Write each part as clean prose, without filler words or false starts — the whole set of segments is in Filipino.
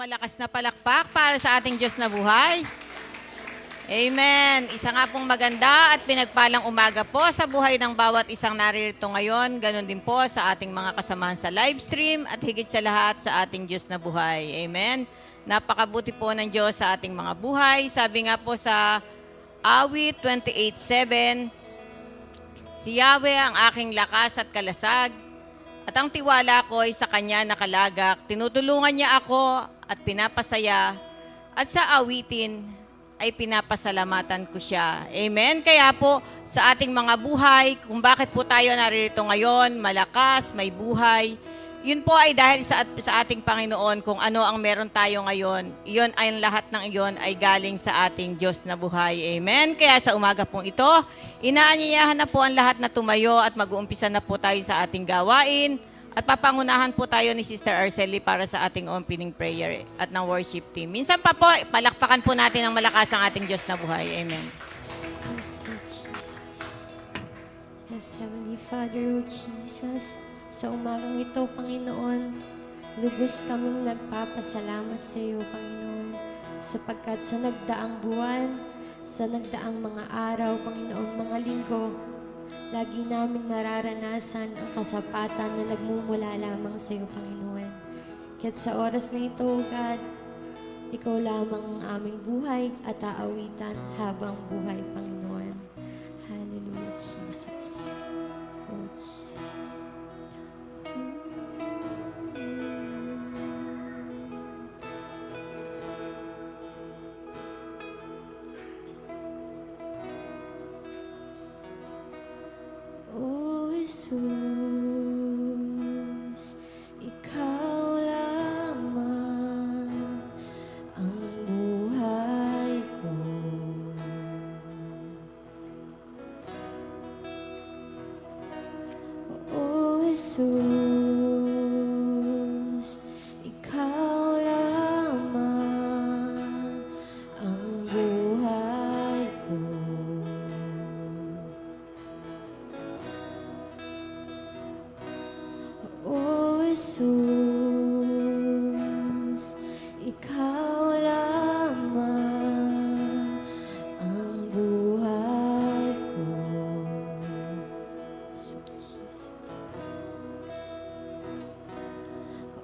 malakas na palakpak para sa ating Diyos na buhay. Amen. Isa nga pong maganda at pinagpalang umaga po sa buhay ng bawat isang naririto ngayon. Ganon din po sa ating mga kasamahan sa live stream at higit sa lahat sa ating Diyos na buhay. Amen. Napakabuti po ng Diyos sa ating mga buhay. Sabi nga po sa Awit 28:7, si Yahweh ang aking lakas at kalasag, at ang tiwala ko ay sa Kanya nakalagak. Tinutulungan niya ako at pinapasaya, at sa awitin ay pinapasalamatan ko siya. Amen? Kaya po, sa ating mga buhay, kung bakit po tayo naririto ngayon, malakas, may buhay, yun po ay dahil sa ating Panginoon, kung ano ang meron tayo ngayon, iyon ay lahat ng iyon ay galing sa ating Diyos na buhay. Amen? Kaya sa umaga pong ito, inaanyayahan na po ang lahat na tumayo at mag-uumpisa na po tayo sa ating gawain at papangunahan po tayo ni Sister Arcely para sa ating opening prayer at ng worship team. Minsan pa po, palakpakan po natin ng malakas ang ating Diyos na buhay. Amen. Yes, Heavenly Father, O Jesus, sa umagang ito, Panginoon, lubos kaming nagpapasalamat sa iyo, Panginoon, sapagkat sa nagdaang buwan, sa nagdaang mga araw, Panginoon, mga linggo, lagi naming nararanasan ang kasapatan na nagmumula lamang sa iyo, Panginoon. Kaya't sa oras na ito, God, ikaw lamang ang aming buhay at aawitan habang buhay, Panginoon. Hallelujah, Jesus. Oh, Jesus. Oh, Jesus, ikaw lamang ang buhay ko. Oh, Jesus, ikaw lamang ang buhay ko. Oh, Jesus, ikaw lamang ang buhay ko.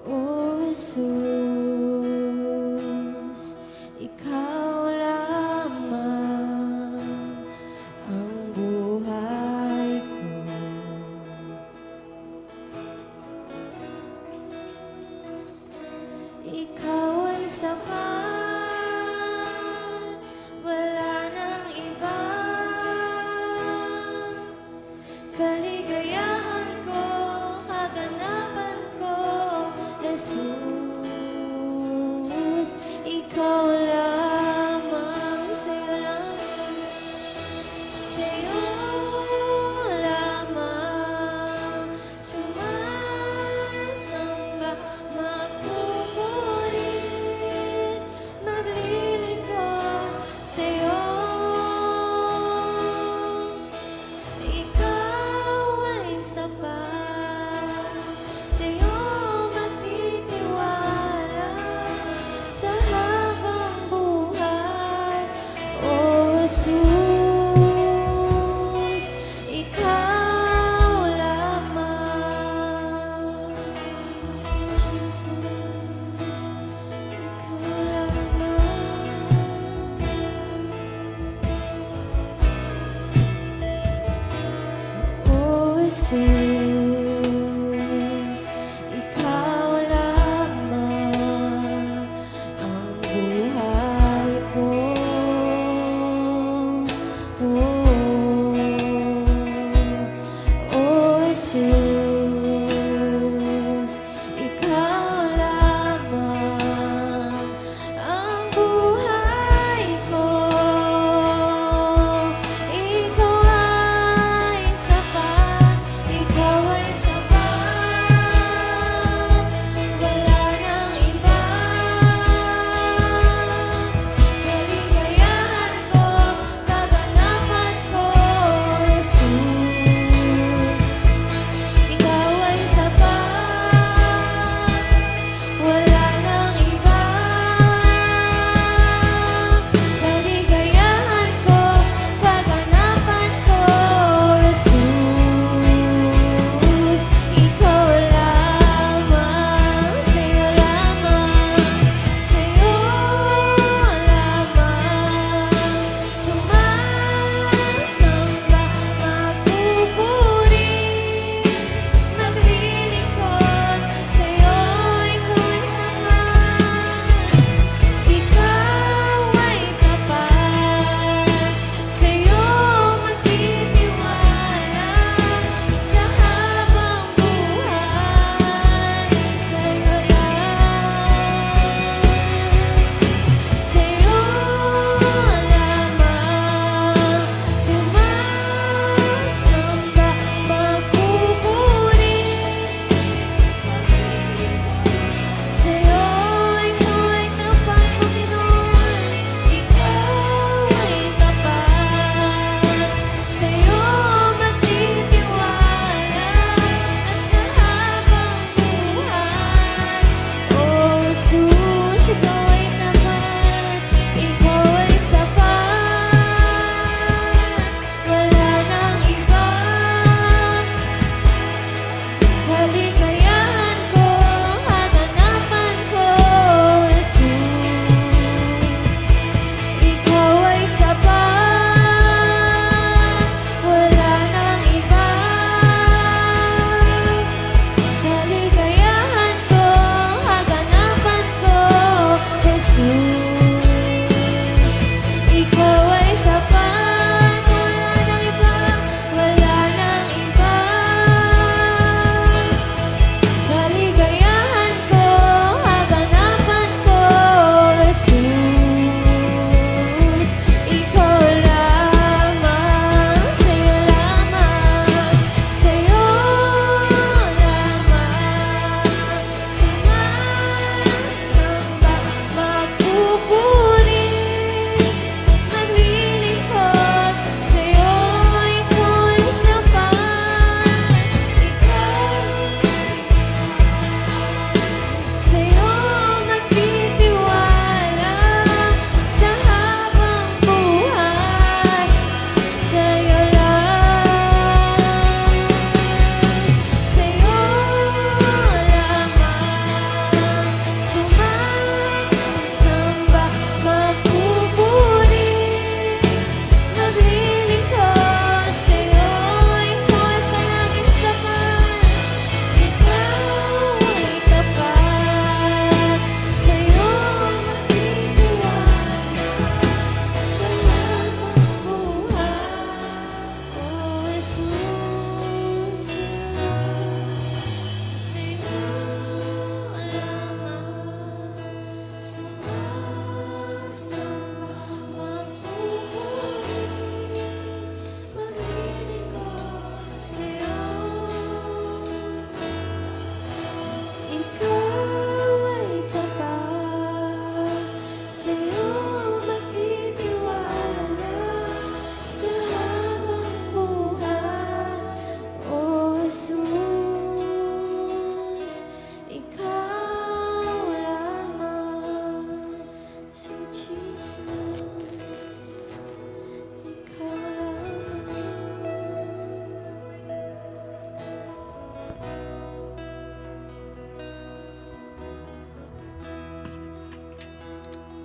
Oh, Jesus, ikaw lamang ang buhay ko. Ikaw ay sapat, wala nang iba. Kaligayahan ko, kaganapan ko, Jesus. Ikaw lamang, sa'yo lang, sa'yo lamang sumasamba, magpupuri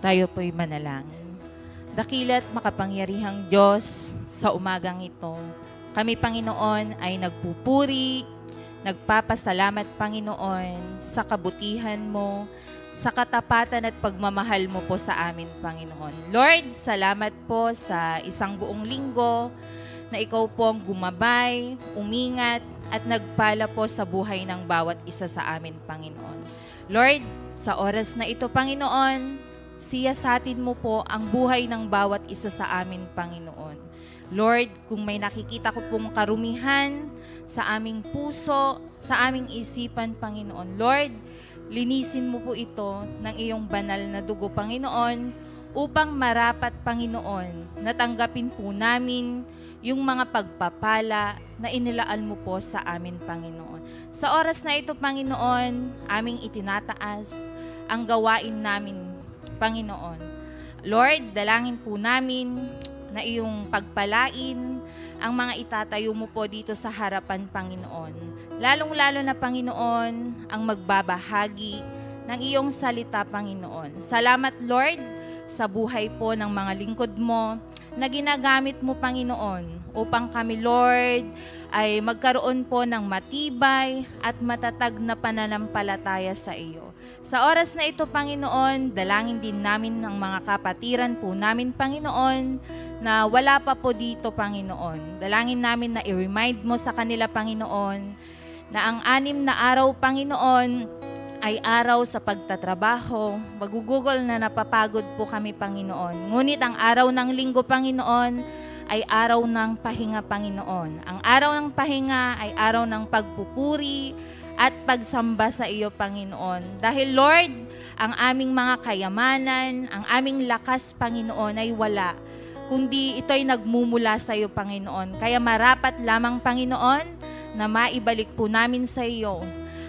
Tayo po'y manalangin. Dakila't makapangyarihang Diyos, sa umagang ito, kami, Panginoon, ay nagpupuri, nagpapasalamat, Panginoon, sa kabutihan mo, sa katapatan at pagmamahal mo po sa amin, Panginoon. Lord, salamat po sa isang buong linggo na ikaw po ang gumabay, umingat, at nagpala po sa buhay ng bawat isa sa amin, Panginoon. Lord, sa oras na ito, Panginoon, siyasatin mo po ang buhay ng bawat isa sa amin, Panginoon. Lord, kung may nakikita ko pong karumihan sa aming puso, sa aming isipan, Panginoon, Lord, linisin mo po ito ng iyong banal na dugo, Panginoon, upang marapat, Panginoon, natanggapin po namin yung mga pagpapala na inilaan mo po sa amin, Panginoon. Sa oras na ito, Panginoon, aming itinataas ang gawain namin, Panginoon. Lord, dalangin po namin na iyong pagpalain ang mga itatayo mo po dito sa harapan, Panginoon. Lalong-lalo na, Panginoon, ang magbabahagi ng iyong salita, Panginoon. Salamat, Lord, sa buhay po ng mga lingkod mo na ginagamit mo, Panginoon, upang kami, Lord, ay magkaroon po ng matibay at matatag na pananampalataya sa iyo. Sa oras na ito, Panginoon, dalangin din namin ng mga kapatiran po namin, Panginoon, na wala pa po dito, Panginoon. Dalangin namin na i-remind mo sa kanila, Panginoon, na ang 6 na araw, Panginoon, ay araw sa pagtatrabaho. Magugugol na napapagod po kami, Panginoon. Ngunit ang araw ng linggo, Panginoon, ay araw ng pahinga, Panginoon. Ang araw ng pahinga ay araw ng pagpupuri at pagsamba sa iyo, Panginoon. Dahil, Lord, ang aming mga kayamanan, ang aming lakas, Panginoon, ay wala, kundi ito'y nagmumula sa iyo, Panginoon. Kaya marapat lamang, Panginoon, na maibalik po namin sa iyo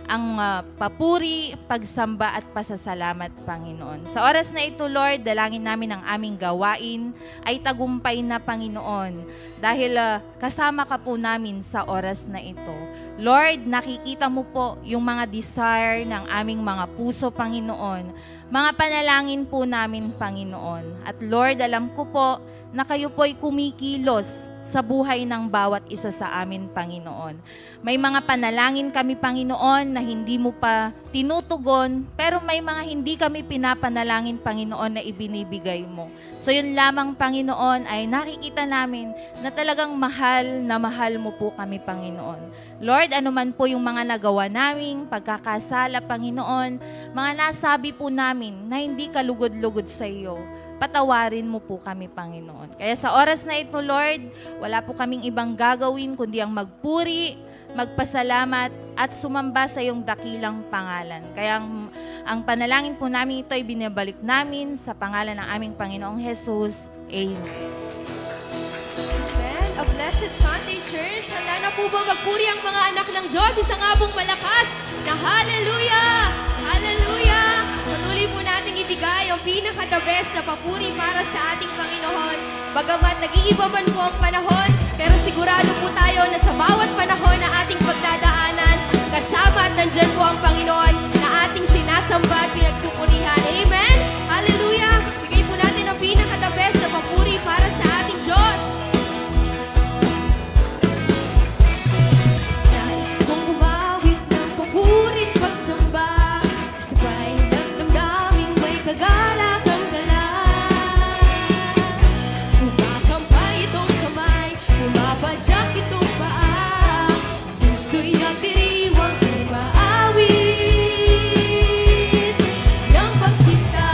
ang papuri, pagsamba at pasasalamat, Panginoon. Sa oras na ito, Lord, dalangin namin ang aming gawain ay tagumpay na, Panginoon, dahil kasama ka po namin sa oras na ito. Lord, nakikita mo po yung mga desire ng aming mga puso, Panginoon. Mga panalangin po namin, Panginoon. At Lord, alam ko po na kayo po'y kumikilos sa buhay ng bawat isa sa amin, Panginoon. May mga panalangin kami, Panginoon, na hindi mo pa tinutugon, pero may mga hindi kami pinapanalangin, Panginoon, na ibinibigay mo. So yun lamang, Panginoon, ay nakikita namin na talagang mahal na mahal mo po kami, Panginoon. Lord, anuman po yung mga nagawa naming pagkakasala, Panginoon, mga nasabi po namin na hindi kalugod-lugod sa iyo, patawarin mo po kami, Panginoon. Kaya sa oras na ito, Lord, wala po kaming ibang gagawin kundi ang magpuri, magpasalamat at sumamba sa iyong dakilang pangalan. Kaya ang panalangin po namin ito ay binabalik namin sa pangalan ng aming Panginoong Jesus. Amen. Amen. A Blessed Sunday Church. Handa na po ba magpuri ang mga anak ng Diyos? Isang abong malakas na hallelujah! Hallelujah! Patuloy po nating ibigay ang pinaka-the best na papuri para sa ating Panginoon. Bagamat nag-iiba man po ang panahon, pero sigurado po tayo na sa bawat panahon na ating pagdadaanan, kasama at nandyan po ang Panginoon na ating sinasamba at pinagpupurihan. Amen? Hallelujah! Bigay po natin ang pinaka-the best na papuri para sa ating Diyos. Nais kong umawit ng papuri't pagsamba, sabay ng damdaming may kagalak ang dala. Kumakampay itong kamay, pumapadyak itong paa, puso'y nagdiriwang umaawit ng pagsita.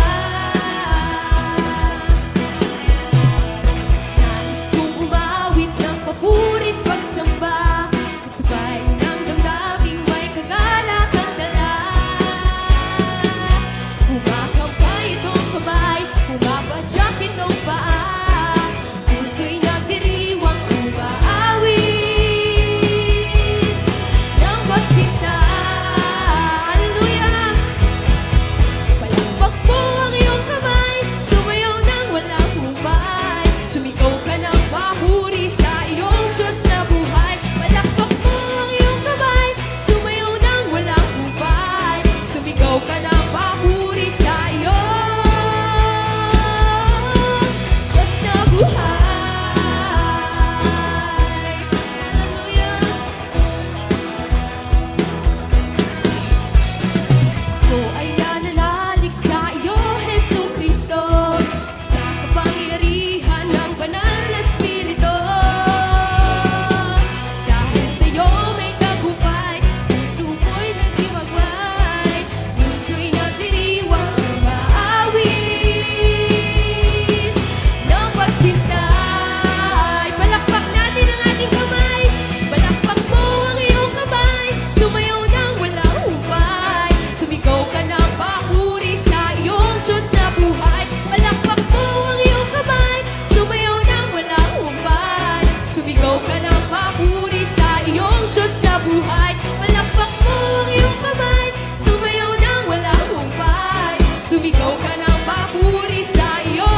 papuri sa iyo,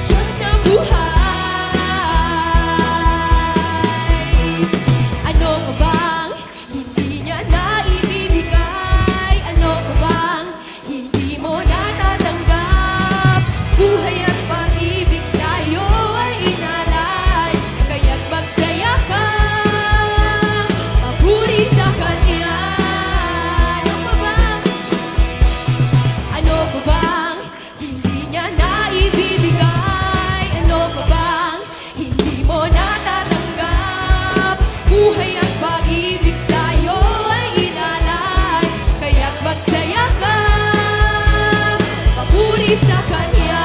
Diyos na buhay. Ano pa bang hindi niya naibibigay? Ano pa bang hindi mo natatanggap? Buhay at pag-ibig sa iyo ay inalay, kaya't magsaya ka, papuri sa Kanya. Ano pa bang hindi niya naibibigay? Ano pa bang hindi mo natatanggap? Buhay at pag-ibig sa iyo ay inalay, kaya't magsaya ka, papuri sa Kanya.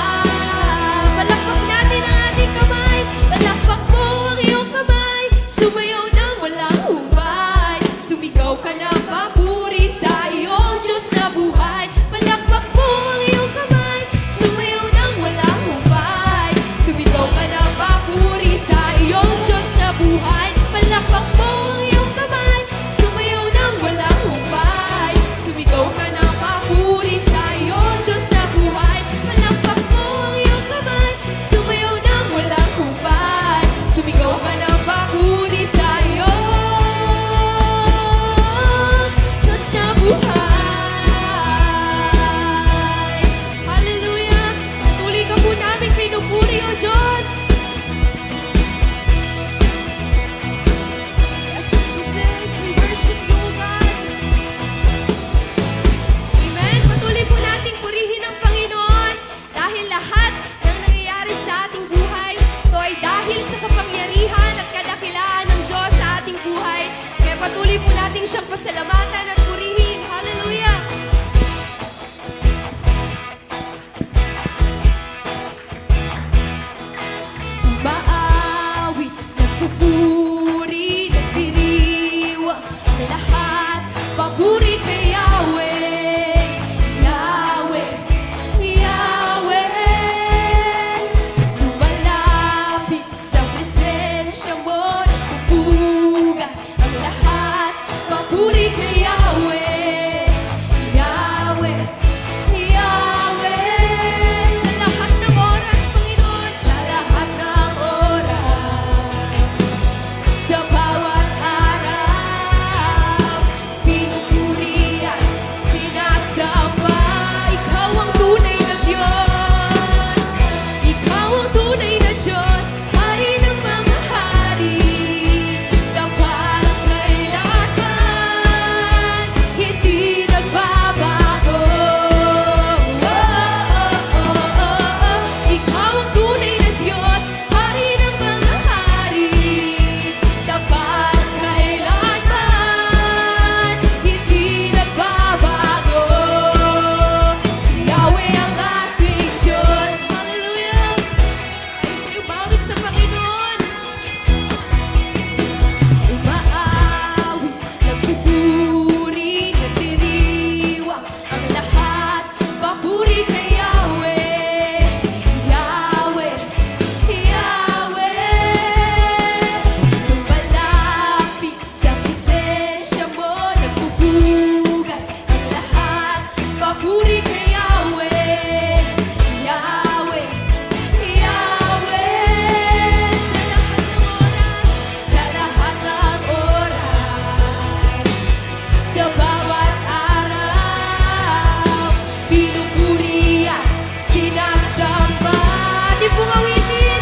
Palakpak natin ang ating kamay, palakpak mo ang iyong kamay, sumayaw na walang humpay, sumigaw ka na papuri sa iyong Diyos na buhay. Palakpak mo ang iyong kamay, sumayaw na walang humpay, sumigaw ka na papuri sa iyong Diyos na buhay. Palakpak mo ang iyong kamay, sumayaw na walang humpay, sumigaw ka na papuri sa iyong Diyos na buhay. Palakpak mo ang iyong kamay, sumayaw na walang humpay, sumigaw ka na papuri sa iyong Diyos na buhay. Hallelujah! Tuloy ka po namin pinupuri, O Diyos. Yes, Jesus, we worship you, God. Amen. Patuloy po nating purihin ang Panginoon dahil lahat ng nangyayari sa ating buhay, ito ay dahil sa kapangyarihan at kadakilaan ng Diyos sa ating buhay. Kaya patuloy po nating siyang pasalamatan at purihin. Hallelujah! Maawit, nagpupuri, nagdiriwa ang lahat, papuri kay Yahweh, Yahweh, Yahweh. Lumalapit sa presensya mo, nagpupuga ang lahat, papuri kay Yahweh, Yahweh, Yahweh. Sa lahat ng oras, Panginoon, sa lahat ng oras, sa bawat araw, pinupuri at sinasamba. Ikaw ang tunay na Diyos, ikaw ang tunay na Diyos, hari ng mga hari, tapat kailanman, hindi nagbabago. Ikaw ang tunay na Diyos, hari ng mga hari, tapat kailanman, hindi nagbabago. Si Yahweh ang ating Diyos. Hallelujah! Ay umawit sa Panginoon. Umaawit, nagpupuri, nagdiriwa ang lahat, papuri kay Yahweh, Yahweh, Yahweh. Lumalapit sa presensya mo, nagpupugat ang lahat, papuri kay Yahweh, Yahweh, Yahweh. Sa lahat ng oras, sa bawat araw, pinupuri at sinasamba. Di po mawitin,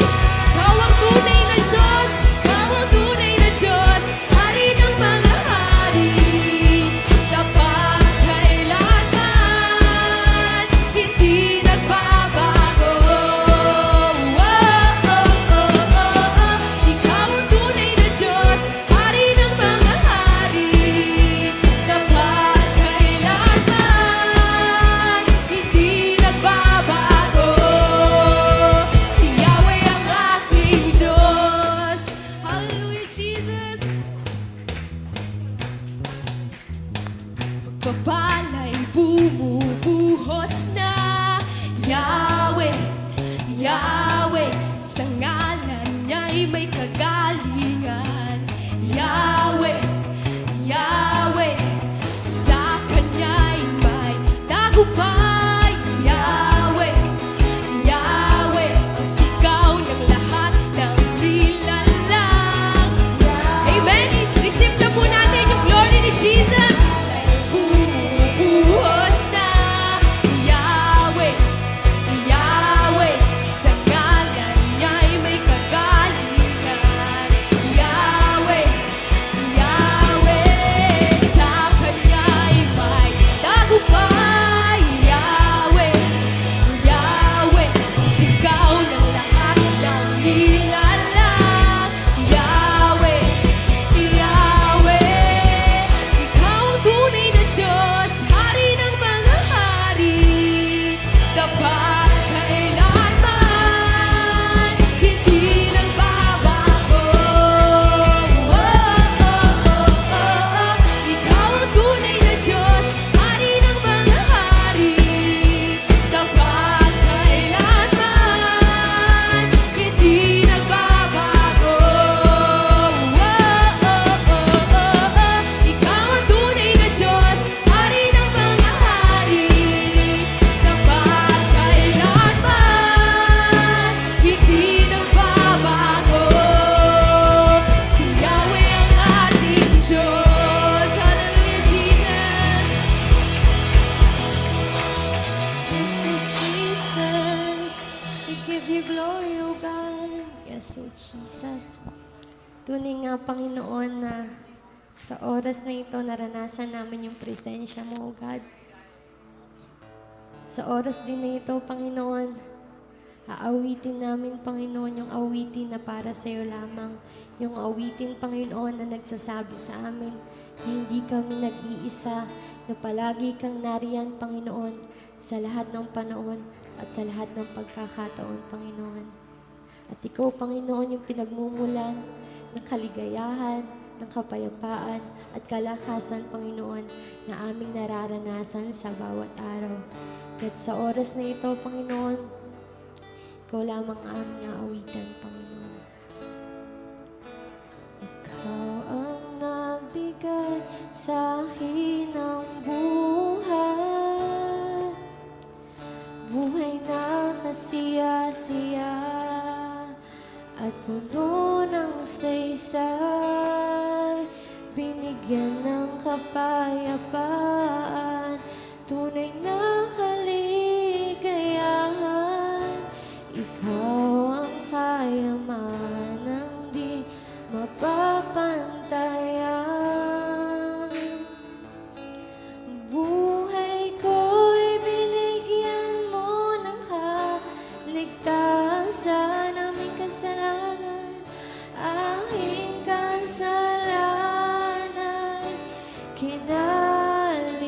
ikaw ang tunay na Diyos, ikaw ang tunay na Diyos, hari ng mga hari, tapat kailanman, hindi nagbabago. Ikaw ang tunay na Diyos, hari ng mga hari, tapat kailanman, hindi nagbabago. Si Yahweh ang ating Diyos. Hallelujah, Jesus. Pagpapala'y bumubuhos na, Yahweh, Yahweh. Sa ngalan niya'y may kagalingan, Yahweh, Yahweh. Sa Kanya'y may tagumpay. Yahweh, Yahweh, ang sigaw ng lahat ng nilalang. Amen. Receive na po natin yung glory ni Jesus. Bumubuhos na. Yahweh, Yahweh, sa ngalan niya'y may kagalingan. Yahweh, Yahweh, sa Kanya'y may tagumpay. Yahweh, Yahweh, sigaw ng lahat ng nilalang. Yahweh, Yahweh, Ikaw ang tunay na Diyos, Hari ng mga hari. Dapat kailanman, hindi nagbabago. Ikaw ang tunay na Diyos, Hari ng mga hari. Dapat kailanman, hindi nagbabago. Ikaw ang tunay na Diyos, Hari ng mga hari. Dapat kailanman, hindi nagbabago. Si Yahweh ang ating Diyos. Hallelujah, Jesus. Yes, oh Jesus, we give you glory, oh God. Yes, oh Jesus. Tunay nga, Panginoon, na sa oras na ito, naranasan namin yung presensya mo, oh God. Sa oras din na ito, Panginoon, aawitin namin, Panginoon, yung awitin na para sa iyo lamang. Yung awitin, Panginoon, na nagsasabi sa amin na hindi kami nag-iisa, na palagi kang nariyan, Panginoon, sa lahat ng panahon at sa lahat ng pagkakataon, Panginoon. At ikaw, Panginoon, yung pinagmumulan ng kaligayahan, ng kapayapaan at kalakasan, Panginoon, na aming nararanasan sa bawat araw. At sa oras na ito, Panginoon, ikaw lamang ang aming aawitan, Panginoon. Ikaw ang nagbigay sa akin ng buhay, buhay na kasiya-siya at puno ng saysay, binigyan ng kapayapaan, tunay na kaligayahan. Ikaw ang kayamanang di mapapantayan. Buhay ko'y binigyan mo ng kaligtasan, aming kasalanan, aking kasalanan, kinalimutan.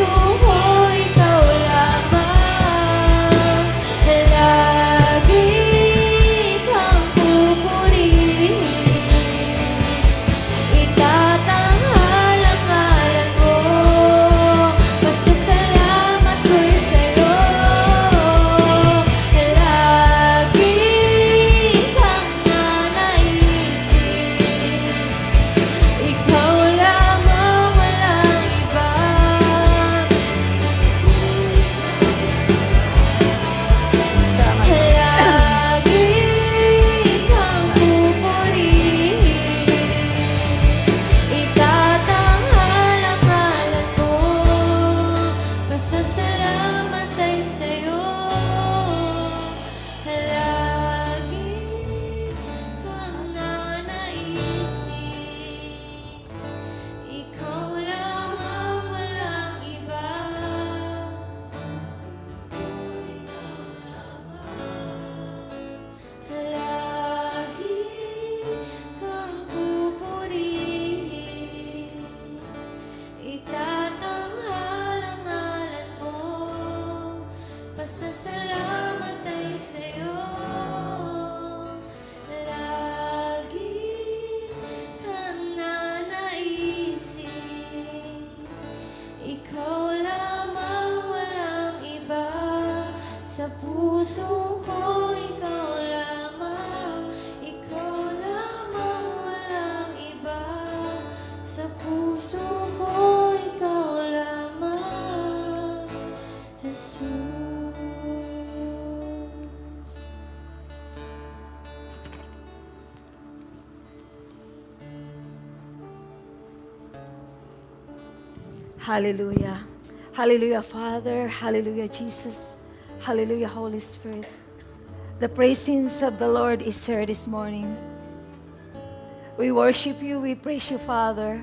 puso ko, ikaw lamang. Lagi kang pupurihin, itatanghal ang ngalan mo. Pasasalamat ko'y sa'yo. Lagi kang nanaisin, ikaw lamang, walang iba. Lagi kang pupurihin, itatanghal ang ngalan mo. Pasasalamat ay sa'yo. Lagi kang nanaisin, ikaw lamang, walang iba. Lagi kang pupurihin, itatanghal ang ngalan mo. Pasasalamat ay sa'yo. Lagi kang nanaisin, ikaw lamang, walang iba. Sa puso ko, ikaw lamang. Ikaw lamang, walang iba. Sa puso ko, ikaw lamang, Jesus. Hallelujah. Hallelujah, Father. Hallelujah, Jesus. Hallelujah, Holy Spirit. The praisings of the Lord is here this morning. We worship you. We praise you, Father.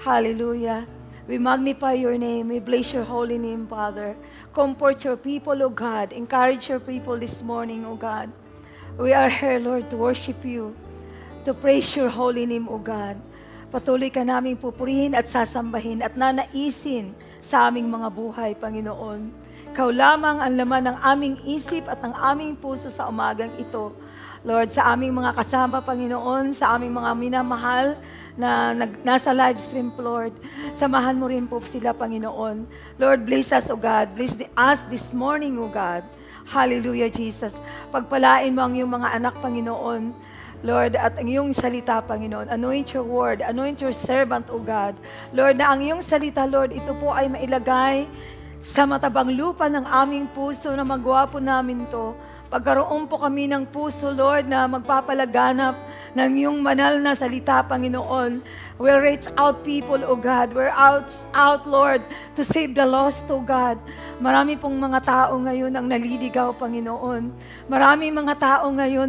Hallelujah. We magnify your name. We bless your holy name, Father. Comfort your people, O God. Encourage your people this morning, O God. We are here, Lord, to worship you, to praise your holy name, O God. Patuloy ka naming pupurihin at sasambahin at nanaisin sa aming mga buhay, Panginoon. Ikaw lamang ang laman ng aming isip at ng aming puso sa umagang ito. Lord, sa aming mga kasama, Panginoon, sa aming mga minamahal na nasa live stream, Lord, samahan mo rin po sila, Panginoon. Lord, bless us, O God. Bless us this morning, O God. Hallelujah, Jesus. Pagpalain mo ang iyong mga anak, Panginoon. Lord, at ang iyong salita, Panginoon. Anoint your word. Anoint your servant, O God. Lord, na ang iyong salita, Lord, ito po ay mailagay sa matabang lupa ng aming puso na magawa po namin to. Pagkaroon po kami ng puso, Lord, na magpapalaganap ng iyong banal na salita, Panginoon. We'll reach out people, O God. We're out, Lord, to save the lost, O God. Marami pong mga tao ngayon ang naliligaw, Panginoon. Marami mga tao ngayon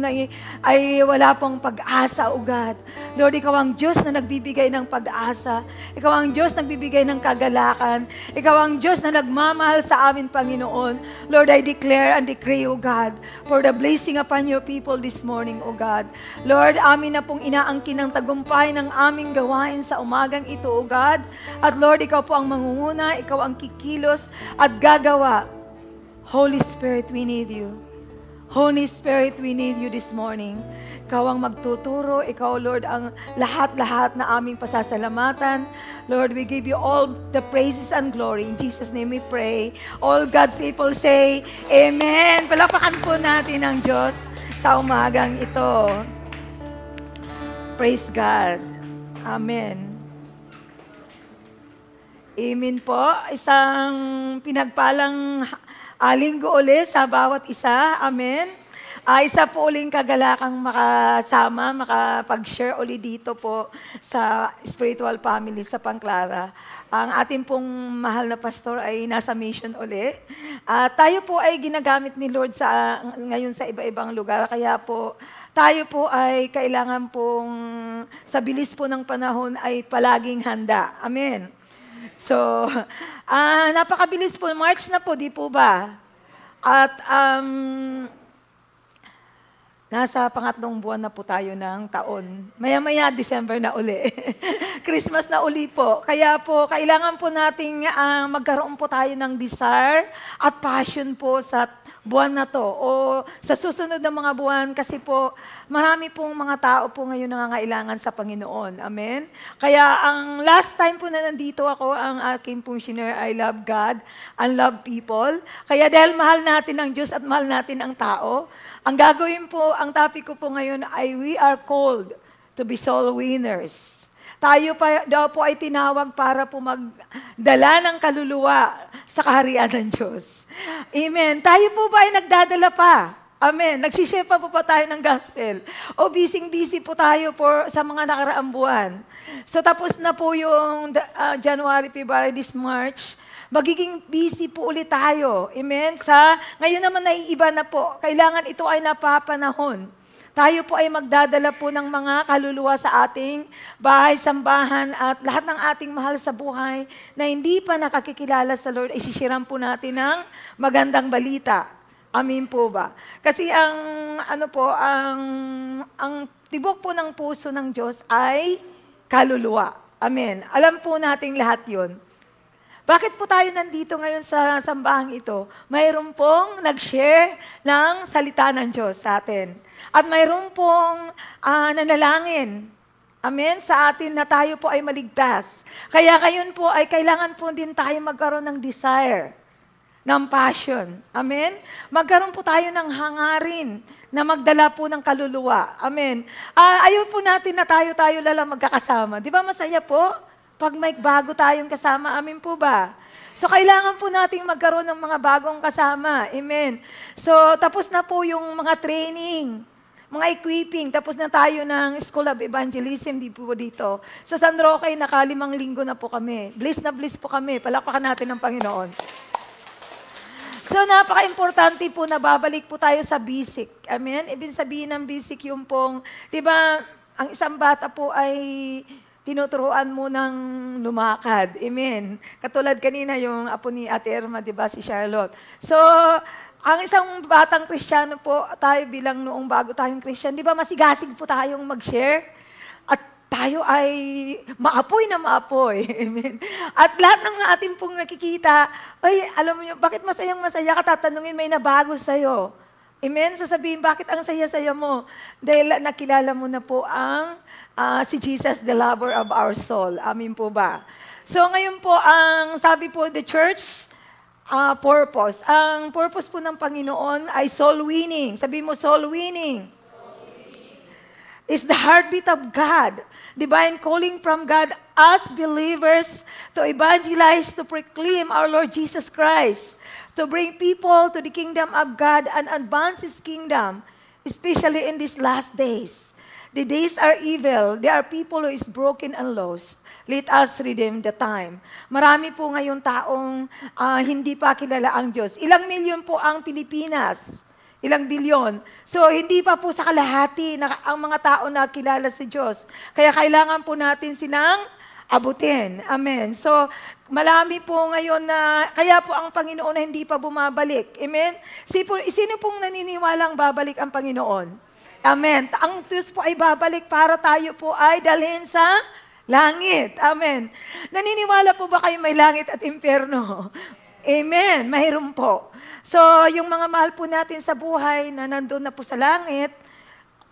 ay wala pong pag-asa, O God. Lord, Ikaw ang Diyos na nagbibigay ng pag-asa. Ikaw ang Diyos na nagbibigay ng kagalakan. Ikaw ang Diyos na nagmamahal sa amin, Panginoon. Lord, I declare and decree, O God, for the blessing upon your people this morning, O God. Lord, amin na pong inaangkin ng tagumpay ng aming gawain sa umagang ito, O God. At Lord, Ikaw po ang mangunguna, Ikaw ang kikilos at gagawa. Holy Spirit, we need you. Holy Spirit, we need you this morning. Ikaw ang magtuturo. Ikaw, Lord, ang lahat-lahat na aming pasasalamatan. Lord, we give you all the praises and glory. In Jesus' name we pray. All God's people say, Amen. Palakpakan po natin ang Diyos sa umagang ito. Praise God. Amen. Amen po. Isang pinagpalang linggo ulit sa bawat isa. Amen. Isa po uling kagalakang makasama, makapag-share ulit dito po sa spiritual family sa Pangclara. Ang ating pong mahal na pastor ay nasa mission ulit. Tayo po ay ginagamit ni Lord ngayon sa iba-ibang lugar. Kaya po, tayo po ay kailangan pong sa bilis po ng panahon ay palaging handa. Amen. So, napakabilis po. March na po, di po ba? At Nasa pangatlong buwan na po tayo ng taon. Maya-maya, December na uli. Christmas na uli po. Kaya po, kailangan po nating magkaroon po tayo ng desire at passion po sa buwan na to o sa susunod na mga buwan kasi po marami pong mga tao po ngayon nangangailangan sa Panginoon. Amen? Kaya ang last time po na nandito ako, ang aking pong share, I love God and love people. Kaya dahil mahal natin ang Diyos at mahal natin ang tao, ang gagawin po, ang topic ko po ngayon ay we are called to be soul winners. Tayo pa daw po ay tinawag para po magdala ng kaluluwa sa kaharian ng Diyos. Amen. Tayo po ba ay nagdadala pa? Amen. Nagsishare pa po tayo ng gospel. O busy-busy po tayo sa mga nakaraang buwan. So tapos na po yung January, February, this March. Magiging busy po ulit tayo. Amen? Ngayon naman naiiba na po. Kailangan ito ay napapanahon. Tayo po ay magdadala po ng mga kaluluwa sa ating bahay, sambahan, at lahat ng ating mahal sa buhay na hindi pa nakakikilala sa Lord, isisiran po natin ng magandang balita. Amin po ba? Kasi ang tibok po ng puso ng Diyos ay kaluluwa. Amen. Alam po nating lahat yun. Bakit po tayo nandito ngayon sa sambahang ito? Mayroon pong nag-share ng salita ng Diyos sa atin. At mayroon pong nanalangin. Amen? Sa atin na tayo po ay maligtas. Kaya ngayon po ay kailangan po din tayo magkaroon ng desire, ng passion. Amen? Magkaroon po tayo ng hangarin na magdala po ng kaluluwa. Amen? Ayaw po natin na tayo lang magkakasama. Di ba masaya po? Pag may bago tayong kasama, amin po ba? So, kailangan po nating magkaroon ng mga bagong kasama. Amen. So, tapos na po yung mga training, mga equipping. Tapos na tayo ng School of Evangelism, di po dito. Sa San Roque, 5 linggo na po kami. Bliss na bliss po kami. Palakpakan natin ng Panginoon. So, napaka-importante po na babalik po tayo sa basic. Amen? Ibig sabihin ng basic yung pong, di ba, ang isang bata po ay tinuturuan mo ng lumakad. Amen. Katulad kanina yung apo ni Ate Irma, di ba, si Charlotte. So, ang isang batang Kristiyano po, tayo bilang noong bago tayong Kristyan, di ba, masigasig po tayong mag-share? At tayo ay maapoy na maapoy. Amen. At lahat ng ating pong nakikita, ay, alam mo yun, bakit masayang-masaya ka? Tatanungin, may nabago sa'yo. Amen? Sasabihin, bakit ang saya-saya mo? Dahil nakilala mo na po ang si Jesus, the lover of our soul. Amin po ba? So ngayon po, ang sabi po, the church purpose. Ang purpose po ng Panginoon ay soul winning. Sabi mo, soul winning. Is the heartbeat of God. Divine calling from God as believers to evangelize, to proclaim our Lord Jesus Christ, to bring people to the kingdom of God and advance His kingdom, especially in these last days. The days are evil. There are people who is broken and lost. Let us redeem the time. Marami po ngayon taong hindi pa kilala ang Diyos. Ilang milyon po ang Pilipinas? Ilang bilyon? So, hindi pa po sa kalahati na ang mga tao na kilala si Diyos. Kaya kailangan po natin silang abutin. Amen. So, marami po ngayon na, kaya po ang Panginoon na hindi pa bumabalik. Amen? Sino pong naniniwalang babalik ang Panginoon? Amen. Ang Diyos po ay babalik para tayo po ay dalhin sa langit. Amen. Naniniwala po ba kayo may langit at impyerno? Amen. Mayroon po. So, yung mga mahal po natin sa buhay na nandun na po sa langit,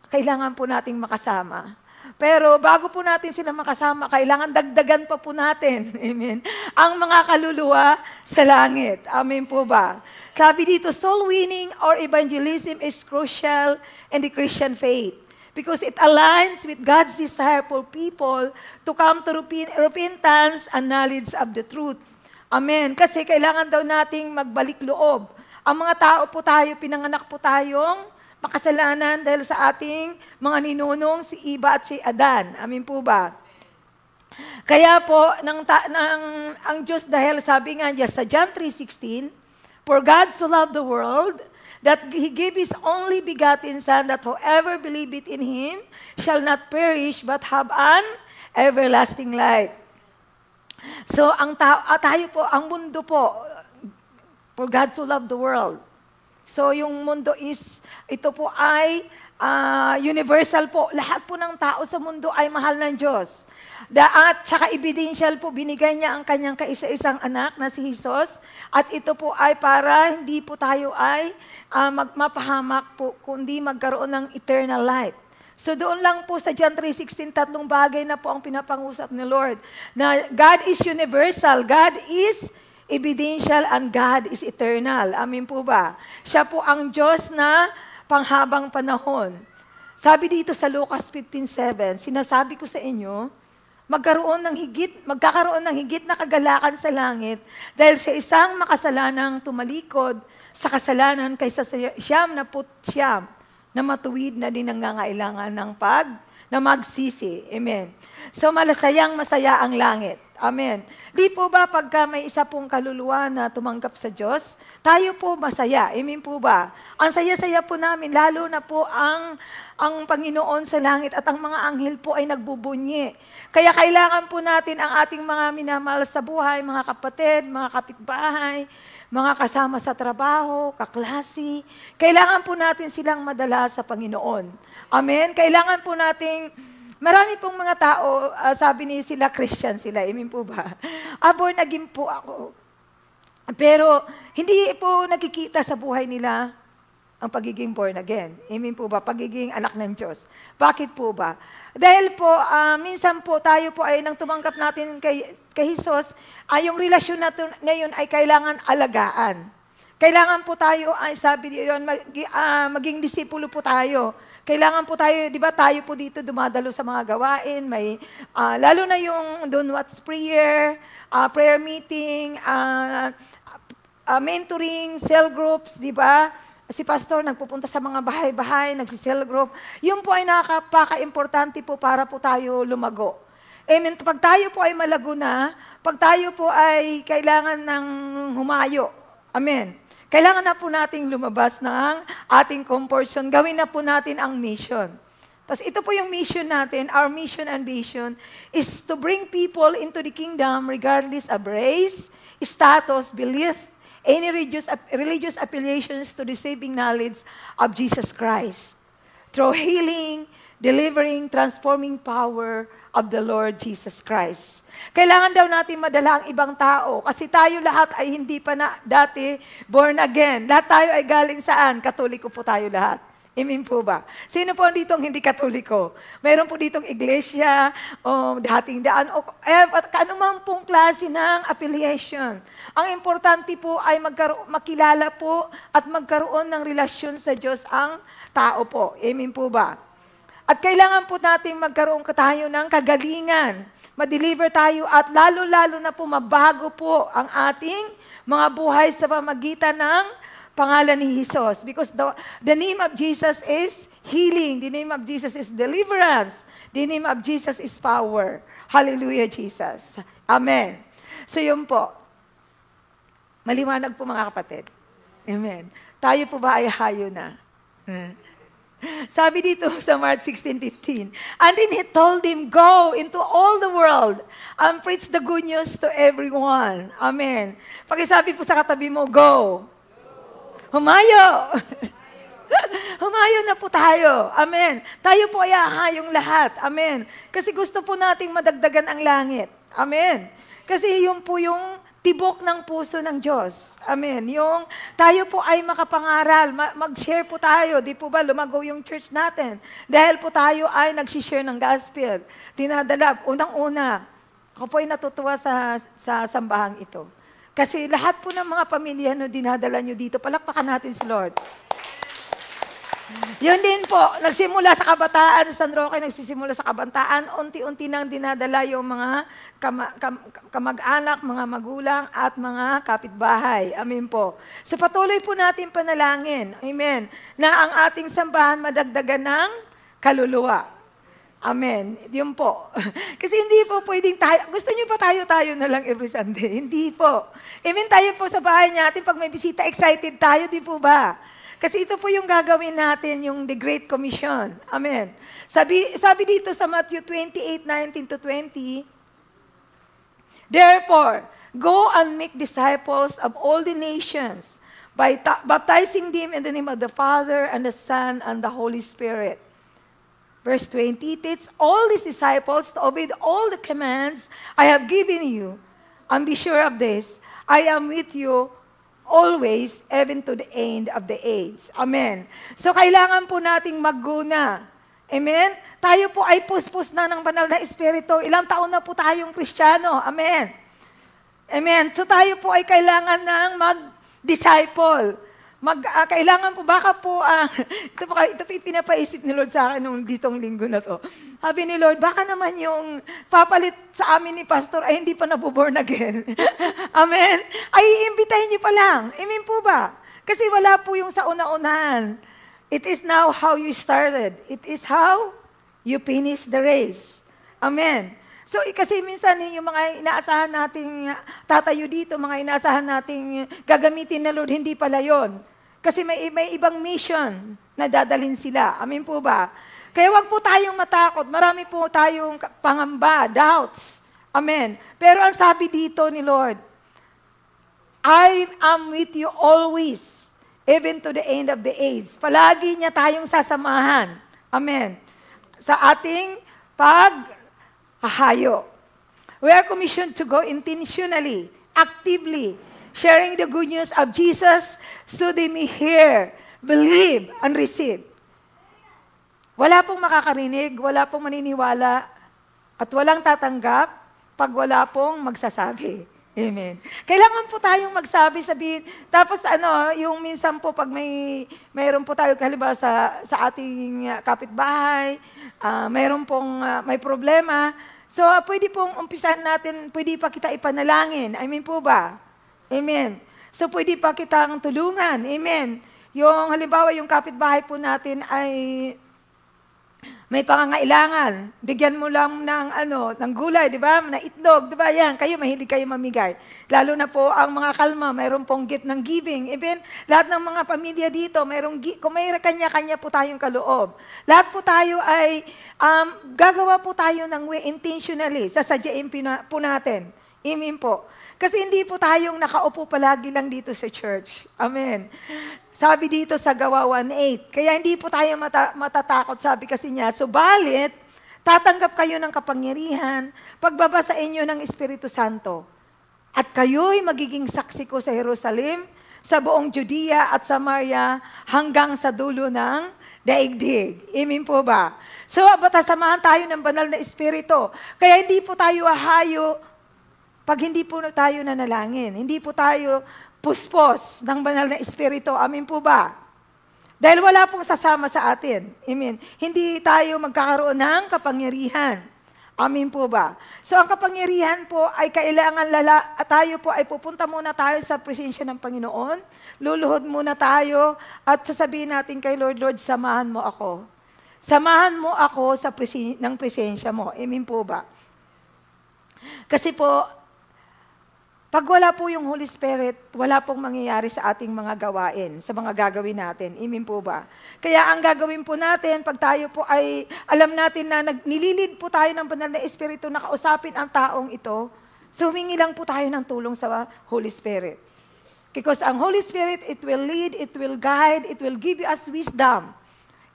kailangan po nating makasama. Pero bago po natin sila makasama, kailangan dagdagan pa po natin. Amen. Ang mga kaluluwa sa langit. Amen po ba? Sabi dito, soul winning or evangelism is crucial in the Christian faith because it aligns with God's desire for people to come to repentance and knowledge of the truth. Amen. Kasi kailangan daw nating magbalik loob. Ang mga tao po tayo, pinanganak po tayong makasalanan dahil sa ating mga ninunong, si Eva at si Adan. Amin po ba? Kaya po, ang Diyos dahil sabi nga niya sa John 3:16, for God so loved the world that He gave His only begotten Son, that whoever believeth in Him shall not perish but have an everlasting life. So, tayo po, ang mundo po, for God so loved the world. So, yung mundo ito po ay universal po. Lahat po ng tao sa mundo ay mahal ng Diyos. At saka evidential po, binigay niya ang kanyang kaisa-isang anak na si Jesus. At ito po ay para hindi po tayo ay mapahamak po, kundi magkaroon ng eternal life. So doon lang po sa John 3:16, tatlong bagay na po ang pinapangusap ni Lord. Na God is universal, God is evidential, and God is eternal. Amin po ba? Siya po ang Diyos na panghabang panahon. Sabi dito sa Lucas 15:7, sinasabi ko sa inyo, magkakaroon ng higit na kagalakan sa langit dahil sa isang makasalanang tumalikod sa kasalanan kaysa sa siyam na matuwid na din nangangailangan na magsisi. Amen. So malasayang masaya ang langit. Amen. Di po ba pagka may isa pong kaluluwa na tumanggap sa Diyos, tayo po masaya. Amen po ba? Ang saya-saya po namin, lalo na po ang Panginoon sa langit at ang mga anghel po ay nagbubunyi. Kaya kailangan po natin ang ating mga minamahal sa buhay, mga kapatid, mga kapitbahay, mga kasama sa trabaho, kaklase. Kailangan po natin silang madala sa Panginoon. Amen? Kailangan po nating marami pong mga tao, sabi ni sila, Christian sila. Amen po ba? Born again po ako. Pero hindi po nakikita sa buhay nila ang pagiging born again. Amen po ba? Pagiging anak ng Diyos. Bakit po ba? Dahil po, minsan po tayo po ay nang tumanggap natin kay Jesus, yung relasyon na yun ay kailangan alagaan. Kailangan po tayo, ay sabi yun, maging disipulo po tayo. Kailangan po tayo, di ba tayo po dito dumadalo sa mga gawain, may, lalo na yung Don't What's Prayer, prayer meeting, mentoring, cell groups, di ba? Si pastor nagpupunta sa mga bahay-bahay, nagsi-cell group. Yun po ay nakapaka-importante po para po tayo lumago. Amen. Pag tayo po ay malago na, pag tayo po ay kailangan ng humayo. Amen. Kailangan na po nating lumabas ng ating comfort zone. Gawin na po natin ang mission. Tapos ito po yung mission natin. Our mission and vision is to bring people into the kingdom regardless of race, status, belief, any religious affiliations to the saving knowledge of Jesus Christ. Through healing, delivering, transforming power of the Lord Jesus Christ. Kailangan daw natin madala ang ibang tao kasi tayo lahat ay hindi pa na dati born again. Lahat tayo ay galing saan? Katoliko po tayo lahat. Amen po ba? Sino po dito ang hindi katoliko? Mayroon po ditong iglesia, o dating daan, o anumang pong klase ng affiliation. Ang importante po ay makilala po at magkaroon ng relasyon sa Diyos ang tao po. Amen po ba? At kailangan po natin magkaroon tayo ng kagalingan. Ma-deliver tayo at lalo-lalo na po mabago po ang ating mga buhay sa pamagitan ng pangalan ni Jesus. Because the name of Jesus is healing. The name of Jesus is deliverance. The name of Jesus is power. Hallelujah, Jesus. Amen. So yun po. Maliwanag po mga kapatid. Amen. Tayo po ba ay hayo na? Sabi dito sa Mark 16:15, and then he told him, go into all the world and preach the good news to everyone. Amen. Pakisabi po sa katabi mo, go. Humayo. Humayo na po tayo. Amen. Tayo po ay ahayong lahat. Amen. Kasi gusto po nating madagdagan ang langit. Amen. Kasi yun po yung tibok ng puso ng Diyos. Amen. Yung tayo po ay makapangaral, mag-share po tayo. Di po ba lumago yung church natin? Dahil po tayo ay nag-share ng gospel. Dinadala, unang-una, ako po ay natutuwa sa sambahang ito. Kasi lahat po ng mga pamilya no dinadala nyo dito, palakpakan natin si Lord. Yun din po, nagsimula sa kabataan, San Roque nagsisimula sa kabataan, unti-unti nang dinadala yung mga kamag-anak, mga magulang, at mga kapitbahay. Amen po. So patuloy po natin panalangin, amen, na ang ating sambahan madagdagan ng kaluluwa. Amen. Yun po. Kasi hindi po pwedeng tayo, gusto niyo pa tayo na lang every Sunday. Hindi po. Amen, tayo po sa bahay natin, pag may bisita, excited tayo, di po ba? Kasi ito po yung gagawin natin, yung the Great Commission. Amen. Sabi dito sa Matthew 28:19-20, therefore, go and make disciples of all the nations, by baptizing them in the name of the Father and the Son and the Holy Spirit. Verse 20, teach all these disciples to obey all the commands I have given you. And be sure of this, I am with you always, even to the end of the age. Amen. So kailangan po nating magguna. Amen? Tayo po ay puspos na ng banal na Espiritu. Ilang taon na po tayong Kristiyano. Amen. Amen. So tayo po ay kailangan ng mag-disciple. Kailangan po, baka po, ito po pinapaisip ni Lord sa akin nung ditong linggo na to. Sabi ni Lord, baka naman yung papalit sa amin ni Pastor ay hindi pa nabuborn again. Amen? Ay, iimbitahin niyo pa lang. Amen po ba? Kasi wala po yung sa una-unahan. It is now how you started. It is how you finish the race. Amen. So, kasi minsan yung mga inaasahan nating tatayo dito, mga inaasahan nating gagamitin na Lord, hindi pala yun. Kasi may ibang mission na dadalhin sila. Amen po ba? Kaya wag po tayong matakot. Marami po tayong pangamba, doubts. Amen. Pero ang sabi dito ni Lord, I am with you always, even to the end of the age. Palagi niya tayong sasamahan. Amen. Sa ating paghahayo. We are commissioned to go intentionally, actively, sharing the good news of Jesus so they may hear, believe, and receive. Wala pong makakarinig, wala pong maniniwala, at walang tatanggap pag wala pong magsasabi. Amen. Kailangan po tayong magsabi, sabihin. Tapos yung minsan po pag mayroon po tayo halimbawa sa ating kapitbahay, mayroon pong may problema, so pwede pong umpisahan natin, pwede pa kita ipanalangin. I mean po ba? Amen. So pwede pa kitang tulungan. Amen. Yung halimbawa yung kapitbahay po natin ay may pangangailangan. Bigyan mo lang ng gulay, di ba? Na itlog, di ba? Yan, mahilig kayo mamigay. Lalo na po ang mga kalma, mayroon pong gift ng giving. Even lahat ng mga pamilya dito, kung may kanya-kanya po tayong kaloob. Lahat po tayo ay, gagawa po tayo ng way intentionally, sasadyain po natin. Amen po. Kasi hindi po tayong nakaupo palagi lang dito sa church. Amen. Sabi dito sa Gawa 1:8. Kaya hindi po tayo matatakot, sabi kasi niya. Subalit, tatanggap kayo ng kapangyarihan pagbaba sa inyo ng Espiritu Santo. At kayo'y magiging saksi ko sa Jerusalem, sa buong Judea at Samaria, hanggang sa dulo ng daigdig. Amen po ba? So, samahan tayo ng banal na Espiritu. Kaya hindi po tayo ahayo pag hindi po tayo nanalangin, hindi po tayo puspos ng banal na Espiritu. Amen po ba? Dahil wala pong sasama sa atin. Amen. Hindi tayo magkakaroon ng kapangyarihan. Amen po ba? So ang kapangyarihan po ay kailangan tayo po ay pupunta muna tayo sa presensya ng Panginoon. Luluhod muna tayo at sasabihin natin kay Lord, Lord, samahan mo ako. Samahan mo ako sa ng presensya mo. Amen po ba? Kasi po, pag wala po yung Holy Spirit, wala pong mangyayari sa ating mga gawain, sa mga gagawin natin. Amen po ba? Kaya ang gagawin po natin, pag tayo po ay, alam natin na nililid po tayo ng banal na Espiritu na kausapin ang taong ito, so humingi lang po tayo ng tulong sa Holy Spirit. Because ang Holy Spirit, it will lead, it will guide, it will give us wisdom.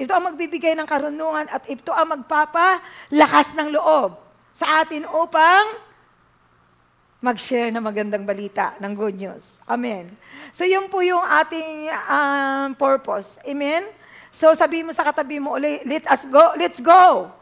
Ito ang magbibigay ng karunungan at ito ang magpapalakas ng loob sa atin upang mag-share ng magandang balita, ng good news. Amen. So, yun po yung ating purpose. Amen? So, sabihin mo sa katabi mo ulit, let's go!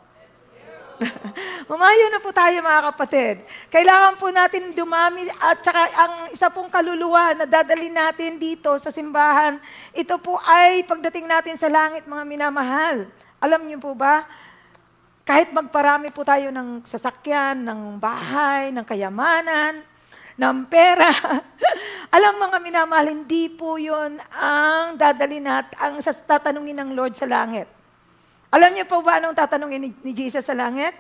Umayo na po tayo mga kapatid. Kailangan po natin dumami at saka ang isa pong kaluluwa na dadalhin natin dito sa simbahan, ito po ay pagdating natin sa langit, mga minamahal. Alam niyo po ba? Kahit magparami po tayo ng sasakyan, ng bahay, ng kayamanan, ng pera. Alam mga minamahal, hindi po yun ang dadalhin natin, ang tatanungin ng Lord sa langit. Alam niyo po ba anong tatanungin ni Jesus sa langit?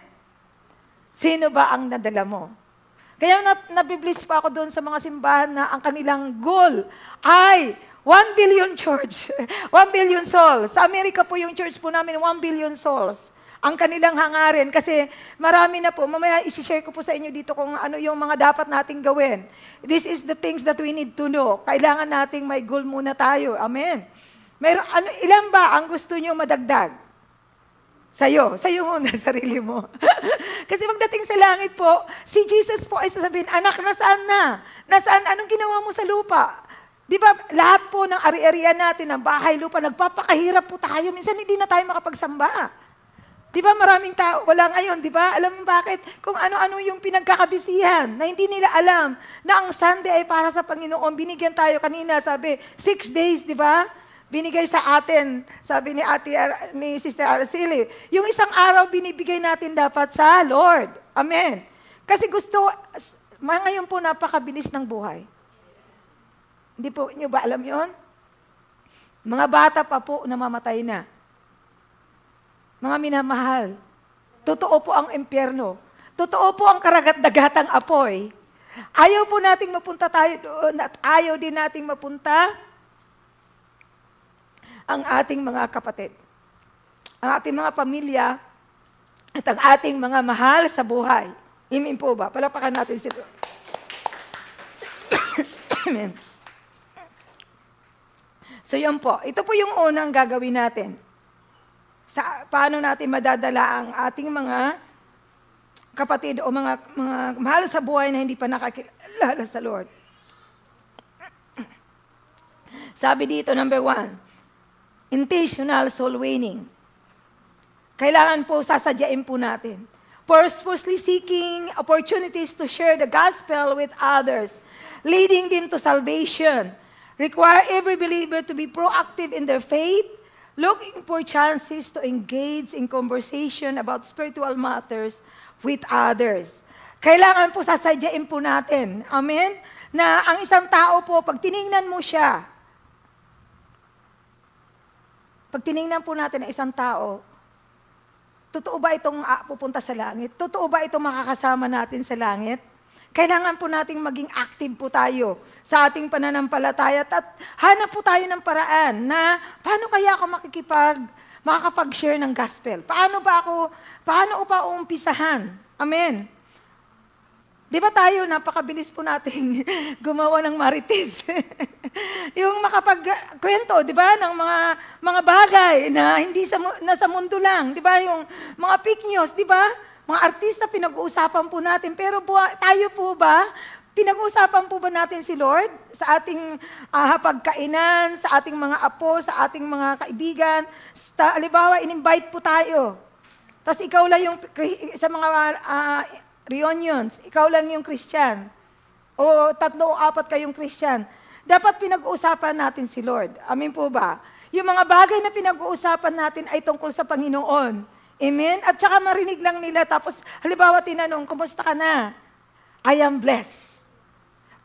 Sino ba ang nadala mo? Kaya nabibliss pa ako doon sa mga simbahan na ang kanilang goal ay 1 billion church, 1 billion souls. Sa Amerika po yung church po namin, 1 billion souls. ang kanilang hangarin. Kasi marami na po, mamaya isi-share ko po sa inyo dito kung ano yung mga dapat nating gawin. This is the things that we need to know. Kailangan nating may goal muna tayo. Amen. Ilan ba ang gusto nyo madagdag? Sa'yo muna, sarili mo. Kasi pagdating sa langit po, si Jesus po ay sasabihin, anak, nasaan na? Nasaan? Anong ginawa mo sa lupa? Di ba, lahat po ng ari-arian natin, ng bahay, lupa, nagpapakahirap po tayo. Minsan hindi na tayo makapagsamba. Di ba, maraming tao, wala ngayon, di ba? Alam mo bakit? Kung ano-ano yung pinagkakabisihan, na hindi nila alam na ang Sunday ay para sa Panginoon. Binigyan tayo kanina, sabi, 6 days, di ba? Binigay sa atin, sabi ni Sister Araceli, yung isang araw binibigay natin dapat sa Lord. Amen. Kasi ngayon po napakabilis ng buhay. Hindi po nyo ba alam yon? Mga bata pa po namamatay na. Mga minamahal, totoo po ang impyerno. Totoo po ang karagat-dagatang apoy. Ayaw po nating mapunta tayo doon at ayaw din nating mapunta ang ating mga kapatid, ang ating mga pamilya, at ang ating mga mahal sa buhay. Amen po ba? Palapakan natin sila. Amen. So yun po. Ito po yung unang gagawin natin. Paano natin madadala ang ating mga kapatid o mga mahal sa buhay na hindi pa nakakilala sa Lord. Sabi dito, number 1, intentional soul winning. Kailangan po sasadyain po natin. Purposely seeking opportunities to share the gospel with others, leading them to salvation. Require every believer to be proactive in their faith, looking for chances to engage in conversation about spiritual matters with others. Kailangan po sasadyain po natin. Amen? Na ang isang tao po, pag tiningnan mo siya, pag tiningnan po natin ang isang tao, totoo ba itong pupunta sa langit? Totoo ba itong makakasama natin sa langit? Kailangan po nating maging active po tayo sa ating pananampalataya at hanap po tayo ng paraan na paano kaya ako makakapag-share ng gospel? Paano pa umpisahan? Amen. Di ba tayo, napakabilis po nating gumawa ng marites. Yung makapagkwento, di ba, ng mga bagay na hindi nasa mundo lang. Di ba, yung mga fake news, di ba? Mga artista, pinag-uusapan po natin. Pero tayo po ba, pinag-uusapan po ba natin si Lord sa ating hapagkainan, sa ating mga apo, sa ating mga kaibigan? Halimbawa, in-invite po tayo. Tapos ikaw lang yung, sa mga reunions, ikaw lang yung Christian. O 3 o 4 kayong Christian. Dapat pinag-uusapan natin si Lord. Amin po ba? Yung mga bagay na pinag-uusapan natin ay tungkol sa Panginoon. Amen? At saka marinig lang nila. Tapos, halimbawa tinanong, kumusta ka na? I am blessed.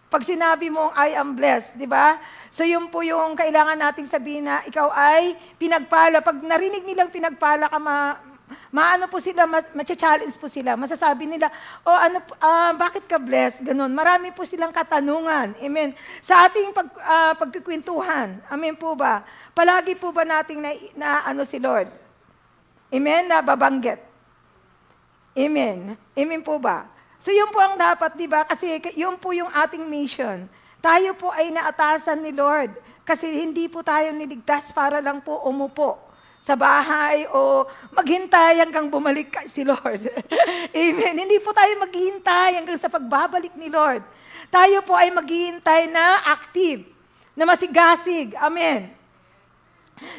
Pag sinabi mo, I am blessed, di ba? So yun po yung kailangan nating sabihin na ikaw ay pinagpala. Pag narinig nilang pinagpala ka, maano po sila, matcha-challenge po sila. Masasabi nila, bakit ka blessed? Ganon. Marami po silang katanungan. Amen. Sa ating pagkikwentuhan, amen po ba? Palagi po ba nating na si Lord? Amen? Nababanggit. Amen. Amen po ba? So yun po ang dapat, di ba? Kasi yun po yung ating mission. Tayo po ay naatasan ni Lord. Kasi hindi po tayo niligtas para lang po umupo sa bahay o maghintay hanggang bumalik si Lord. Amen. Hindi po tayo maghihintay hanggang sa pagbabalik ni Lord. Tayo po ay maghihintay na active, na masigasig. Amen.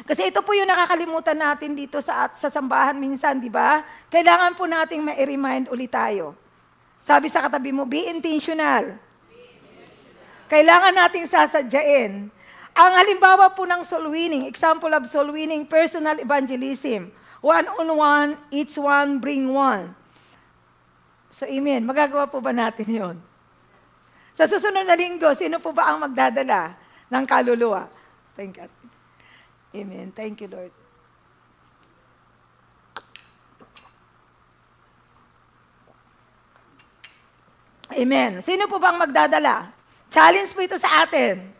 Kasi ito po yung nakakalimutan natin dito sa sambahan minsan, di ba? Kailangan po nating ma-remind ulit tayo. Sabi sa katabi mo, be intentional. Kailangan nating sasadyain. Ang halimbawa po ng soul winning, example of soul winning, personal evangelism. One-on-one, each one bring one. So, amen. Magagawa po ba natin yon? Sa susunod na linggo, sino po ba ang magdadala ng kaluluwa? Thank God. Amen. Thank you, Lord. Amen. Sino po ba ang magdadala? Challenge po ito sa atin.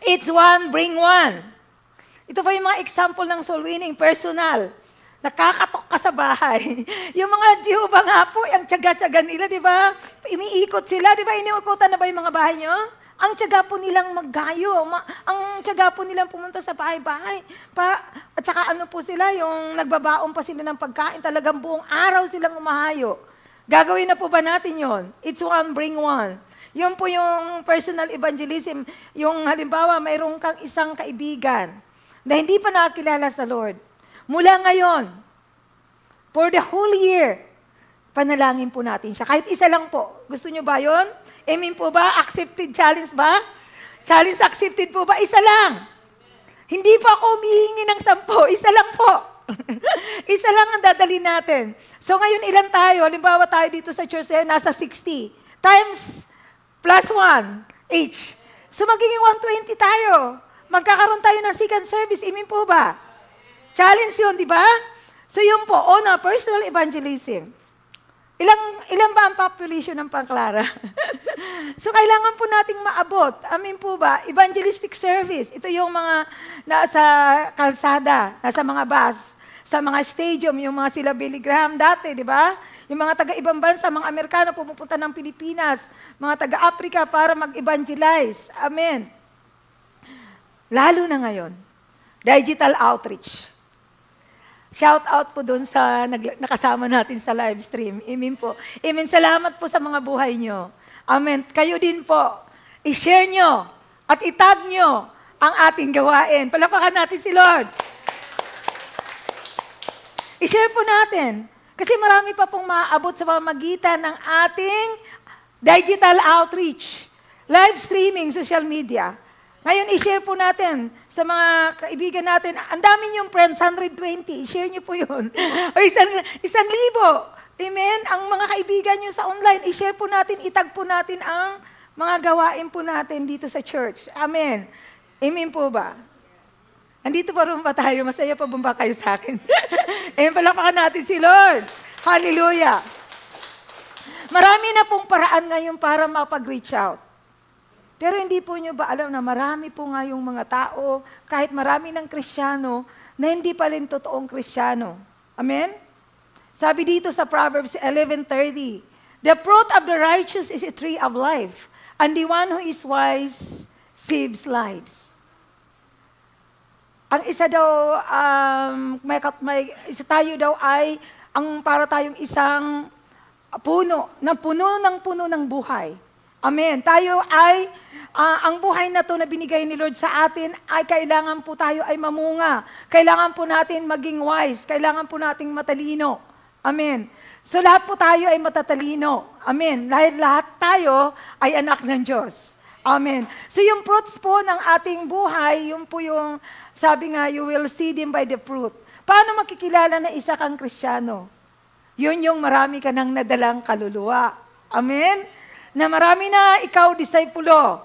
Each one, bring one. Ito pa yung mga example ng soul winning, personal. Nakakatok ka sa bahay. Yung mga Jehovah nga po, ang tiyaga-tiyaga nila, di ba? Umiikot sila, di ba? Iniukutan na ba yung mga bahay nyo? Ang tiyaga po nilang maggayo. Ang tiyaga po nilang pumunta sa bahay-bahay. At saka ano po sila, yung nagbabaon pa sila ng pagkain, talagang buong araw silang umahayo. Gagawin na po ba natin yon? It's one, bring one. Yun po yung personal evangelism. Yung halimbawa, mayroong kang isang kaibigan na hindi pa nakakilala sa Lord. Mula ngayon, for the whole year, panalangin po natin siya. Kahit isa lang po. Gusto nyo ba yun? Amen po ba? Accepted challenge ba? Challenge accepted po ba? Isa lang. Hindi pa ako humihingi ng 10. Isa lang po. Isa lang ang dadali natin. So ngayon, ilan tayo? Halimbawa tayo dito sa church, nasa 60. Times plus 1 each. So magiging 120 tayo. Magkakaroon tayo ng second service. Amen po ba? Challenge yun, di ba? So yun po, personal evangelism. Ilan ba ang population ng Pangclara? So kailangan po nating maabot. Amin po ba? Evangelistic service. Ito yung mga nasa kalsada, nasa mga bus, sa mga stadium, yung mga sila Billy Graham dati, di ba? Yung mga taga-ibang bansa, mga Amerikano pumupunta ng Pilipinas, mga taga-Africa para mag-evangelize. Amen. Lalo na ngayon, digital outreach. Shout out po doon sa nakasama natin sa live stream. Amen po. Amen. Salamat po sa mga buhay nyo. Amen. Kayo din po. I-share nyo at itag nyo ang ating gawain. Palapakan natin si Lord. I-share po natin. Kasi marami pa pong maaabot sa pamamagitan ng ating digital outreach, live streaming, social media. Ngayon, i-share po natin sa mga kaibigan natin. Ang dami niyong friends, 120. I-share niyo po yun. O 1,000. Amen? Ang mga kaibigan niyo sa online, i-share po natin, itag po natin ang mga gawain po natin dito sa church. Amen. Amen po ba? Andito pa rin ba tayo? Masaya pa ba kayo sa akin? Amen, palapakan natin si Lord. Hallelujah. Marami na pong paraan ngayon para makapag-reach out. Pero hindi po nyo ba alam na marami po nga yung mga tao, kahit marami ng Kristiyano, na hindi pa rin totoong Kristiyano. Amen? Sabi dito sa Proverbs 11:30, the fruit of the righteous is a tree of life, and the one who is wise saves lives. Ang isa daw, isa tayo daw ay, ang para tayong isang puno ng buhay. Amen. Tayo ay, ang buhay na to na binigay ni Lord sa atin, ay kailangan po tayo ay mamunga. Kailangan po natin maging wise. Kailangan po nating matalino. Amen. So lahat po tayo ay matatalino. Amen. Lahat tayo ay anak ng Diyos. Amen. So yung fruits po ng ating buhay, yung po yung, sabi nga, you will see them by the fruit. Paano makikilala na isa kang Kristiyano? Yun yung marami ka nang nadalang kaluluwa. Amen? Na marami na ikaw discipulo.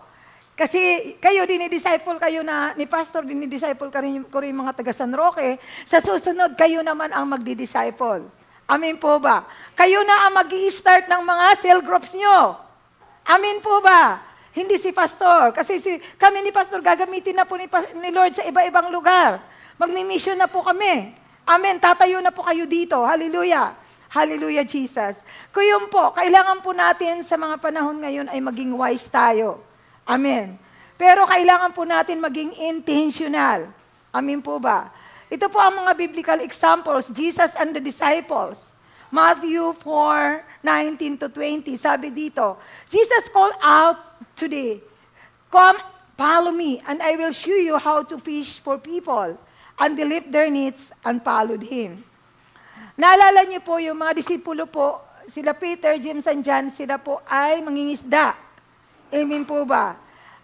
Kasi kayo dinidisciple kayo na, ni Pastor dinidisciple ko rin mga taga San Roque, sa susunod kayo naman ang magdidisciple. Amen po ba? Kayo na ang mag-i-start ng mga cell groups nyo. Amen po ba? Hindi si Pastor. Kasi kami ni Pastor gagamitin na po ni Lord sa iba-ibang lugar. Magmi-mission na po kami. Amen. Tatayo na po kayo dito. Hallelujah. Hallelujah, Jesus. Kung yun po, kailangan po natin sa mga panahon ngayon ay maging wise tayo. Amen. Pero kailangan po natin maging intentional. Amen po ba? Ito po ang mga biblical examples, Jesus and the disciples. Matthew 4:19-20, sabi dito, Jesus called out today, come, follow me, and I will show you how to fish for people. And they left their nets and followed Him. Naalala niyo po yung mga disipulo po, sila Peter, James, and John, sila po ay mangingisda. Amen po ba?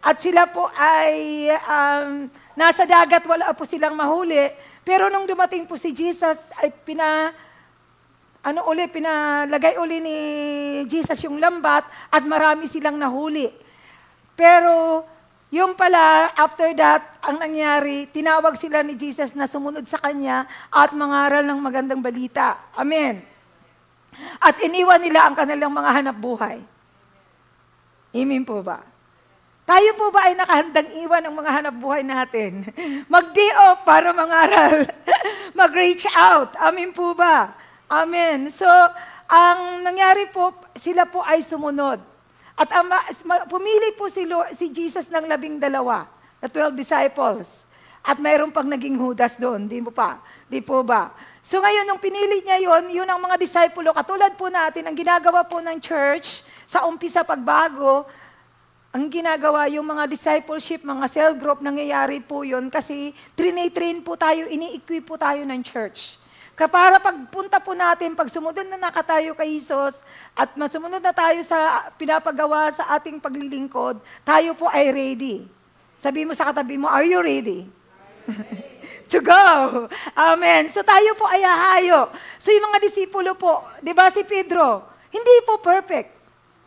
At sila po ay nasa dagat, wala po silang mahuli. Pero nung dumating po si Jesus, ay pinalagay uli ni Jesus yung lambat at marami silang nahuli. Pero yung pala, after that, ang nangyari, tinawag sila ni Jesus na sumunod sa Kanya at mangaral ng magandang balita. Amen. At iniwan nila ang kanilang mga hanap buhay. Amen po ba? Tayo po ba ay nakahandang iwan ng mga hanap buhay natin? Mag-day off para mangaral. Mag-reach out. Amen po ba? Amen. So, ang nangyari po, sila po ay sumunod. At pumili po si Jesus ng 12, the 12 disciples. At mayroon pang naging Judas doon, di po ba? So ngayon, nung pinili niya yun ang mga disipulo, katulad po natin, ang ginagawa po ng church, sa umpisa pagbago, ang ginagawa yung mga discipleship, mga cell group, nangyayari po yun kasi train po tayo, ini-equip po tayo ng church. Para pagpunta po natin, pag sumunod na nakatayo kay Jesus at masumunod na tayo sa pinapagawa sa ating paglilingkod, tayo po ay ready. Sabi mo sa katabi mo, are you ready? To go. Amen. So tayo po ay hahayo. So yung mga disipulo po, di ba si Pedro, hindi po perfect.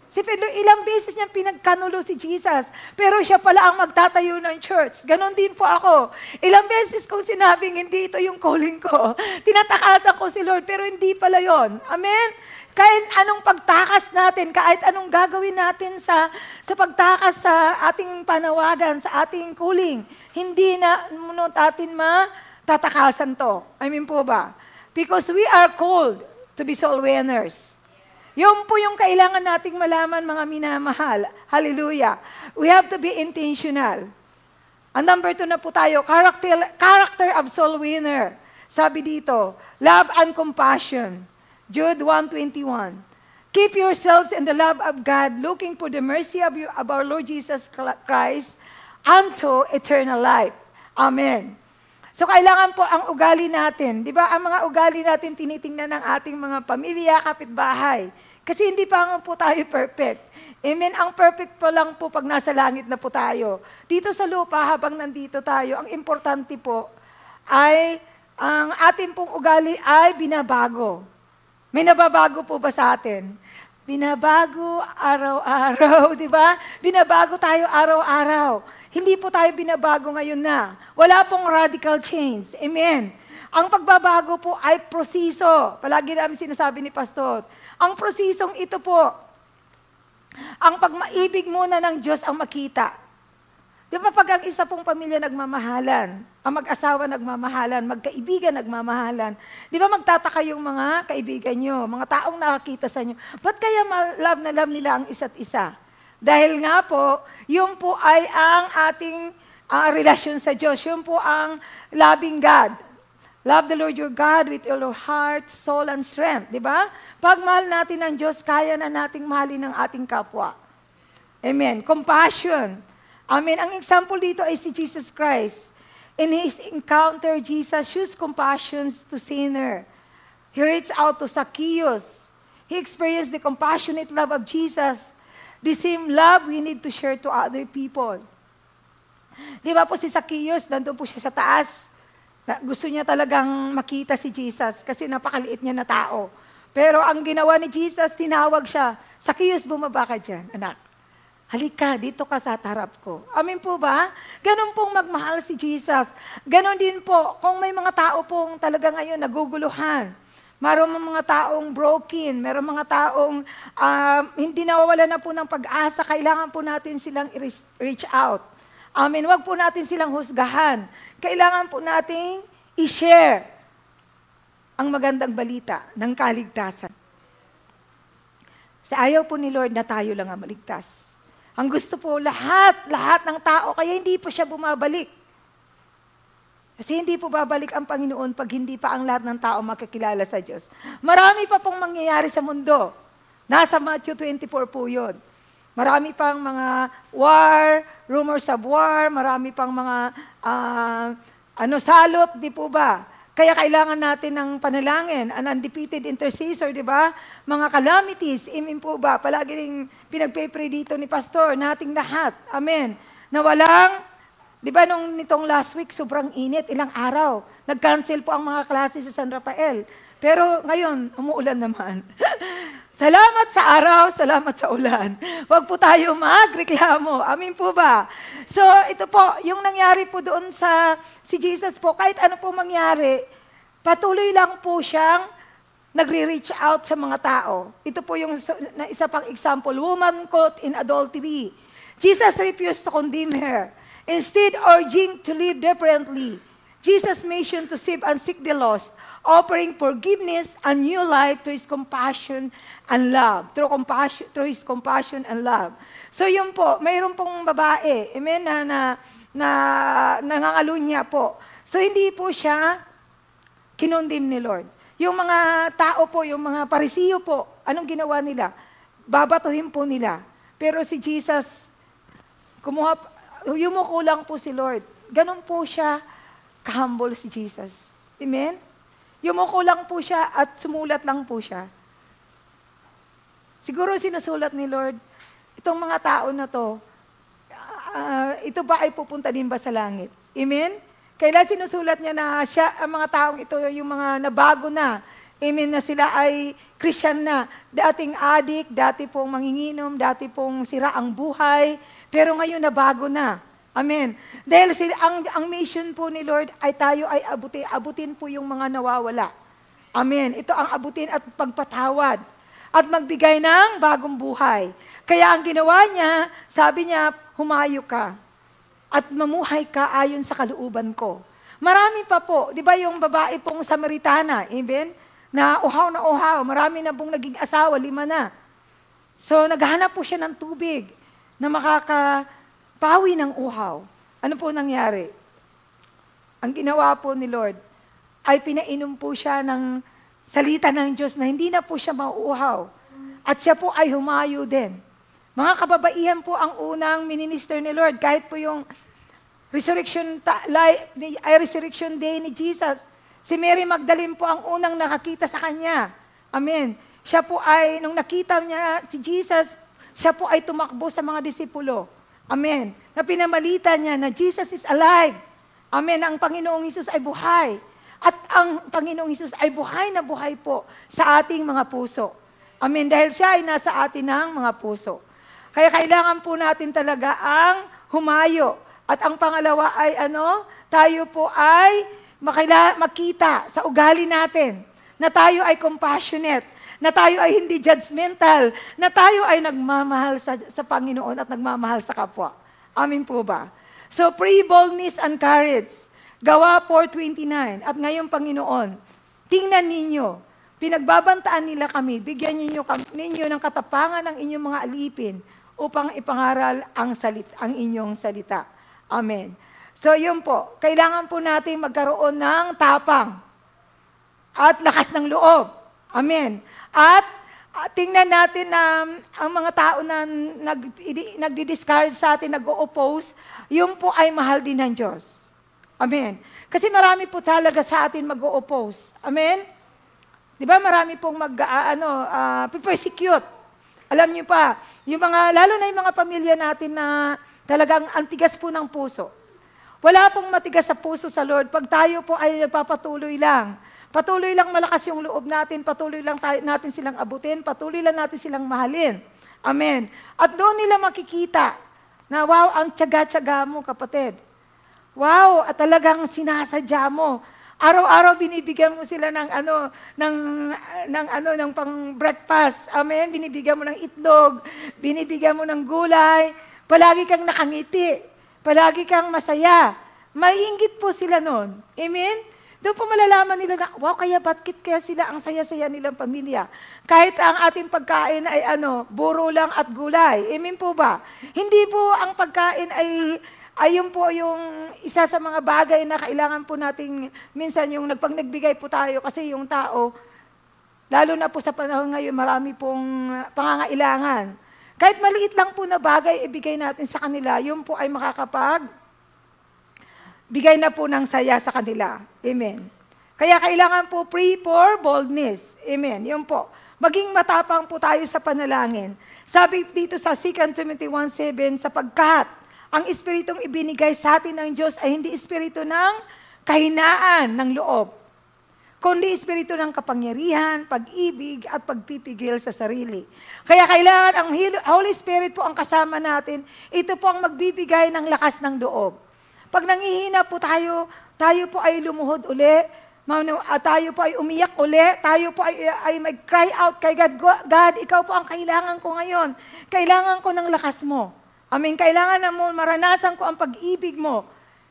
Si Pedro, ilang beses niyang pinagkanulo si Jesus, pero siya pala ang magtatayo ng church. Ganon din po ako. Ilang beses kong sinabing, hindi ito yung calling ko. Tinatakasan ko si Lord, pero hindi pala yon. Amen? Kahit anong pagtakas natin, kahit anong gagawin natin sa pagtakas sa ating panawagan, sa ating calling, hindi na natin matatakasan to. I mean po ba? Because we are called to be soul winners. Yun po yung kailangan nating malaman, mga minamahal. Hallelujah. We have to be intentional. Ang number 2 na po tayo, character of soul winner. Sabi dito, love and compassion. Jude 1:21. Keep yourselves in the love of God, looking for the mercy of our Lord Jesus Christ unto eternal life. Amen. So kailangan po ang ugali natin. Di ba, ang mga ugali natin tinitingnan ng ating mga pamilya, kapitbahay. Kasi hindi pa nga po tayo perfect. Amen. Ang perfect po lang po pag nasa langit na po tayo. Dito sa lupa, habang nandito tayo, ang importante po ay ang ating pong ugali ay binabago. May nababago po ba sa atin? Binabago araw-araw, di ba? Binabago tayo araw-araw. Hindi po tayo binabago ngayon na. Wala pong radical change. Amen. Ang pagbabago po ay proseso. Palagi namin sinasabi ni Pastor. Ang prosesong ito po, ang pagmaibig muna ng Diyos ang makita. Di ba pag ang isa pong pamilya nagmamahalan, ang mag-asawa nagmamahalan, magkaibigan nagmamahalan, di ba magtataka yung mga kaibigan nyo, mga taong nakakita sa inyo, ba't kaya love na love nila ang isa't isa? Dahil nga po, yun po ay ang ating relasyon sa Diyos. Yun po ang loving God. Love the Lord your God with all your heart, soul, and strength. Di ba? Pag mahal natin ang Diyos, kaya na nating mahalin ang ating kapwa. Amen. Compassion. Amen. Ang example dito ay si Jesus Christ. In His encounter, Jesus shows compassion to sinner. He reached out to Zacchaeus. He experienced the compassionate love of Jesus. The same love we need to share to other people. Di ba po si Zacchaeus, nandun po siya sa taas. Gusto niya talagang makita si Jesus kasi napakaliit niya na tao. Pero ang ginawa ni Jesus, tinawag siya, Zacchaeus, bumaba ka dyan, anak. Halika, dito ka sa harap ko. Amin po ba? Ganon pong magmahal si Jesus. Ganon din po, kung may mga tao pong talaga ngayon naguguluhan, mayroong mga taong broken, mayroong mga taong hindi nawawala na po ng pag-asa, kailangan po natin silang reach out. Amen. Huwag po natin silang husgahan. Kailangan po nating i-share ang magandang balita ng kaligtasan. Sa ayaw po ni Lord na tayo lang ang maligtas. Ang gusto po lahat ng tao, kaya hindi po siya bumabalik. Kasi hindi po babalik ang Panginoon pag hindi pa ang lahat ng tao makakilala sa Diyos. Marami pa pong mangyayari sa mundo. Nasa Matthew 24 po yun. Marami pang mga war, rumors of war, marami pang mga salot, di po ba? Kaya kailangan natin ng panalangin, an undefeated intercessor, di ba? Mga calamities, imin po ba? Palagi rin pinagpe-pray dito ni Pastor, nating lahat. Amen. Na walang, di ba nung nitong last week, sobrang init, ilang araw. Nag-cancel po ang mga klase sa San Rafael. Pero ngayon, umuulan naman. Salamat sa araw, salamat sa ulan. Huwag po tayo magreklamo. Amin po ba? So, ito po, yung nangyari po doon si Jesus po, kahit ano po mangyari, patuloy lang po siyang nagre-reach out sa mga tao. Ito po yung isa pang example, woman caught in adultery. Jesus refused to condemn her. Instead, urging to live differently, Jesus' mission to save and seek the lost, offering forgiveness and new life through His compassion and love. Through His compassion and love. So yun po, mayroon pong babae, amen, na nangangalunya po. So hindi po siya kinondim ni Lord. Yung mga tao po, yung mga Parisiyo po, anong ginawa nila? Babatuhin po nila. Pero si Jesus, yumuko lang po si Lord. Ganon po siya ka-humble si Jesus. Amen? Yumuko lang po siya at sumulat lang po siya. Siguro sinusulat ni Lord, itong mga tao na to, ito ba ay pupunta din ba sa langit? Amen? Kailan sinusulat niya na siya, ang mga taong ito, yung mga nabago na, amen, na sila ay Christian na, dating adik, dati pong manginginom, dati pong sira ang buhay, pero ngayon nabago na. Amen. Dahil ang mission po ni Lord ay tayo ay abutin po yung mga nawawala. Amen. Ito ang abutin at pagpatawad at magbigay ng bagong buhay. Kaya ang ginawa niya, sabi niya, humayo ka at mamuhay ka ayon sa kalooban ko. Marami pa po, di ba yung babae pong Samaritana, amen? Na uhaw, marami na pong naging asawa, 5 na. So naghahanap po siya ng tubig na makakapawi ng uhaw. Ano po nangyari? Ang ginawa po ni Lord ay pinainom po siya ng salita ng Diyos na hindi na po siya mauuhaw. At siya po ay humayo din. Mga kababaihan po ang unang minister ni Lord, kahit po yung resurrection day ni Jesus. Si Mary Magdalene po ang unang nakakita sa kanya. Amen. Siya po ay, nung nakita niya si Jesus, siya po ay tumakbo sa mga disipulo. Amen. Na pinamalita niya na Jesus is alive. Amen. Ang Panginoong Hesus ay buhay. At ang Panginoong Hesus ay buhay na buhay po sa ating mga puso. Amen. Dahil siya ay nasa atin ng mga puso. Kaya kailangan po natin talaga ang humayo. At ang pangalawa ay tayo po ay makita sa ugali natin na tayo ay compassionate, na tayo ay hindi judgmental, na tayo ay nagmamahal sa Panginoon at nagmamahal sa kapwa. Amin po ba? So, pray boldness and courage. Gawa 4:29. At ngayon, Panginoon, tingnan ninyo, pinagbabantaan nila kami, bigyan ninyo ng katapangan ng inyong mga alipin upang ipangaral ang inyong salita. Amen. So, yun po. Kailangan po natin magkaroon ng tapang at lakas ng loob. Amen. At tingnan natin na ang mga tao na nagdi-discourage sa atin, nag-o-oppose, yun po ay mahal din ng Diyos. Amen. Kasi marami po talaga sa atin mag-o-oppose. Amen? Di ba marami pong persecute. Alam niyo pa, lalo na yung mga pamilya natin na talagang antigas po ng puso. Wala pong matigas sa puso sa Lord pag tayo po ay nagpapatuloy lang. Patuloy lang malakas yung loob natin, patuloy lang natin silang abutin, patuloy lang natin silang mahalin. Amen. At doon nila makikita na wow, ang tiyaga-tiyaga mo, kapatid. Wow, at talagang sinasadya mo. Araw-araw binibigyan mo sila ng pang breakfast. Amen. Binibigyan mo ng itlog, binibigyan mo ng gulay. Palagi kang nakangiti. Palagi kang masaya. Maiinggit po sila noon. Amen. Doon po malalaman nila na, wow, bakit kaya sila ang saya-saya nilang pamilya? Kahit ang ating pagkain ay buro lang at gulay. Amen po ba? Hindi po ang pagkain ay yun po yung isa sa mga bagay na kailangan po nating, minsan yung nagbigay po tayo kasi yung tao, lalo na po sa panahon ngayon, marami pong pangangailangan. Kahit maliit lang po na bagay, ibigay natin sa kanila, yun po ay bigay na po ng saya sa kanila. Amen. Kaya kailangan po pray for boldness. Amen. Yun po. Maging matapang po tayo sa panalangin. Sabi dito sa 2 Timothy 1:7, sapagkat ang espiritong ibinigay sa atin ng Diyos ay hindi espiritu ng kahinaan ng loob, kundi espiritu ng kapangyarihan, pag-ibig, at pagpipigil sa sarili. Kaya kailangan ang Holy Spirit po ang kasama natin. Ito po ang magbibigay ng lakas ng loob. Pag nangihina po tayo po ay lumuhod uli, tayo po ay umiyak uli, tayo po ay mag-cry out kay God, God, ikaw po ang kailangan ko ngayon. Kailangan ko ng lakas mo. Amen. Kailangan na mo maranasan ko ang pag-ibig mo.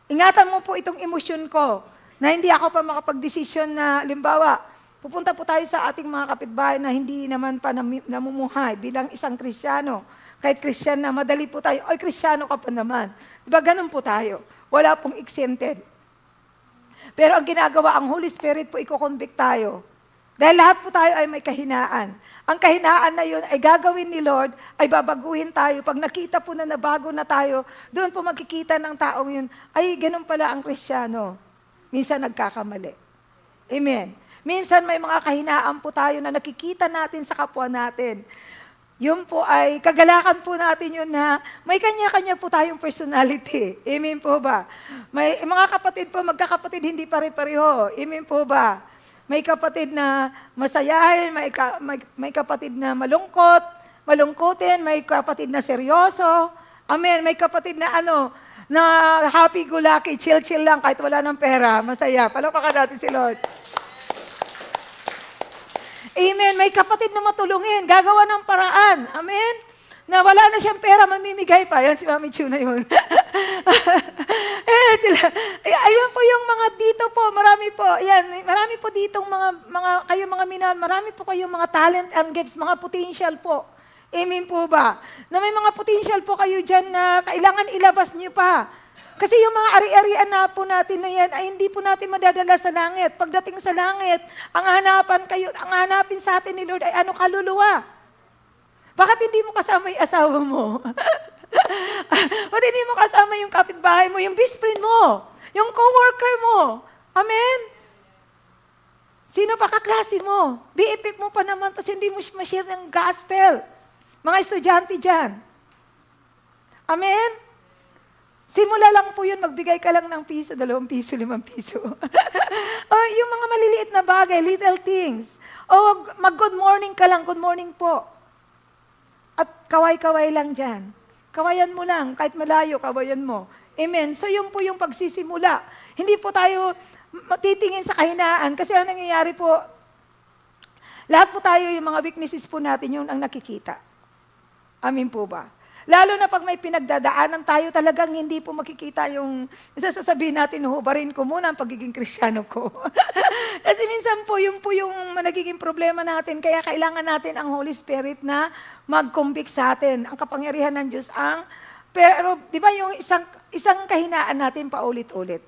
Ingatan mo po itong emosyon ko na hindi ako pa makapag-desisyon na, limbawa, pupunta po tayo sa ating mga kapitbahay na hindi naman pa namumuhay bilang isang Kristiyano. Kahit Kristyan na, madali po tayo, ay Kristiyano ka pa naman. Diba ganun po tayo? Wala pong exempted. Pero ang ginagawa, ang Holy Spirit po, iko-convict tayo. Dahil lahat po tayo ay may kahinaan. Ang kahinaan na yun ay gagawin ni Lord, ay babaguhin tayo. Pag nakita po na nabago na tayo, doon po makikita ng taong yun, ay ganun pala ang Kristiyano. Minsan nagkakamali. Amen. Minsan may mga kahinaan po tayo na nakikita natin sa kapwa natin. Yun po ay, kagalakan po natin yun na may kanya-kanya po tayong personality. Amen po ba? May mga kapatid po, magkakapatid, hindi pare-pareho. Amen po ba? May kapatid na masayahin, may kapatid na malungkutin, may kapatid na seryoso. Amen. May kapatid na na happy-go-lucky, chill-chill lang kahit wala ng pera, masaya. Palakpakan natin si Lord. Amen. May kapatid na matulungin, gagawa ng paraan. Amen. Na wala na siyang pera, mamimigay pa. Yan si Mami Chu na yun. Ayun po yung mga dito po, marami po. Yan, marami po ditong kayo mga minahal, marami po kayong mga talent and gifts, mga potential po. Amen po ba? Na may mga potential po kayo dyan na kailangan ilabas niyo pa. Kasi yung mga ari-arian na po natin na yan ay hindi po natin madadala sa langit. Pagdating sa langit, ang hanapin sa atin ni Lord ay kaluluwa. Bakit hindi mo kasama yung asawa mo? Bakit hindi mo kasama yung kapitbahay mo, yung best friend mo, yung co-worker mo? Amen? Sino pa kaklase mo? BFF mo pa naman kasi hindi mo ma-share ng gospel. Mga estudyante dyan. Amen? Simula lang po yun, magbigay ka lang ng piso, 2 piso, 5 piso. Yung mga maliliit na bagay, little things. Mag-good morning ka lang, good morning po. At kaway-kaway lang dyan. Kawayan mo lang, kahit malayo, kawayan mo. Amen. So yun po yung pagsisimula. Hindi po tayo titingin sa kahinaan kasi ang nangyayari po, lahat po tayo, yung mga weaknesses po natin, yun ang nakikita. Amen po ba? Lalo na pag may pinagdadaanan tayo, talagang hindi po makikita yung sasabihin natin, hubarin ko muna ang pagiging Kristiyano ko. Kasi minsan po, yun po yung nagiging problema natin. Kaya kailangan natin ang Holy Spirit na mag-convict sa atin. Ang kapangyarihan ng Diyos pero di ba yung isang kahinaan natin paulit-ulit.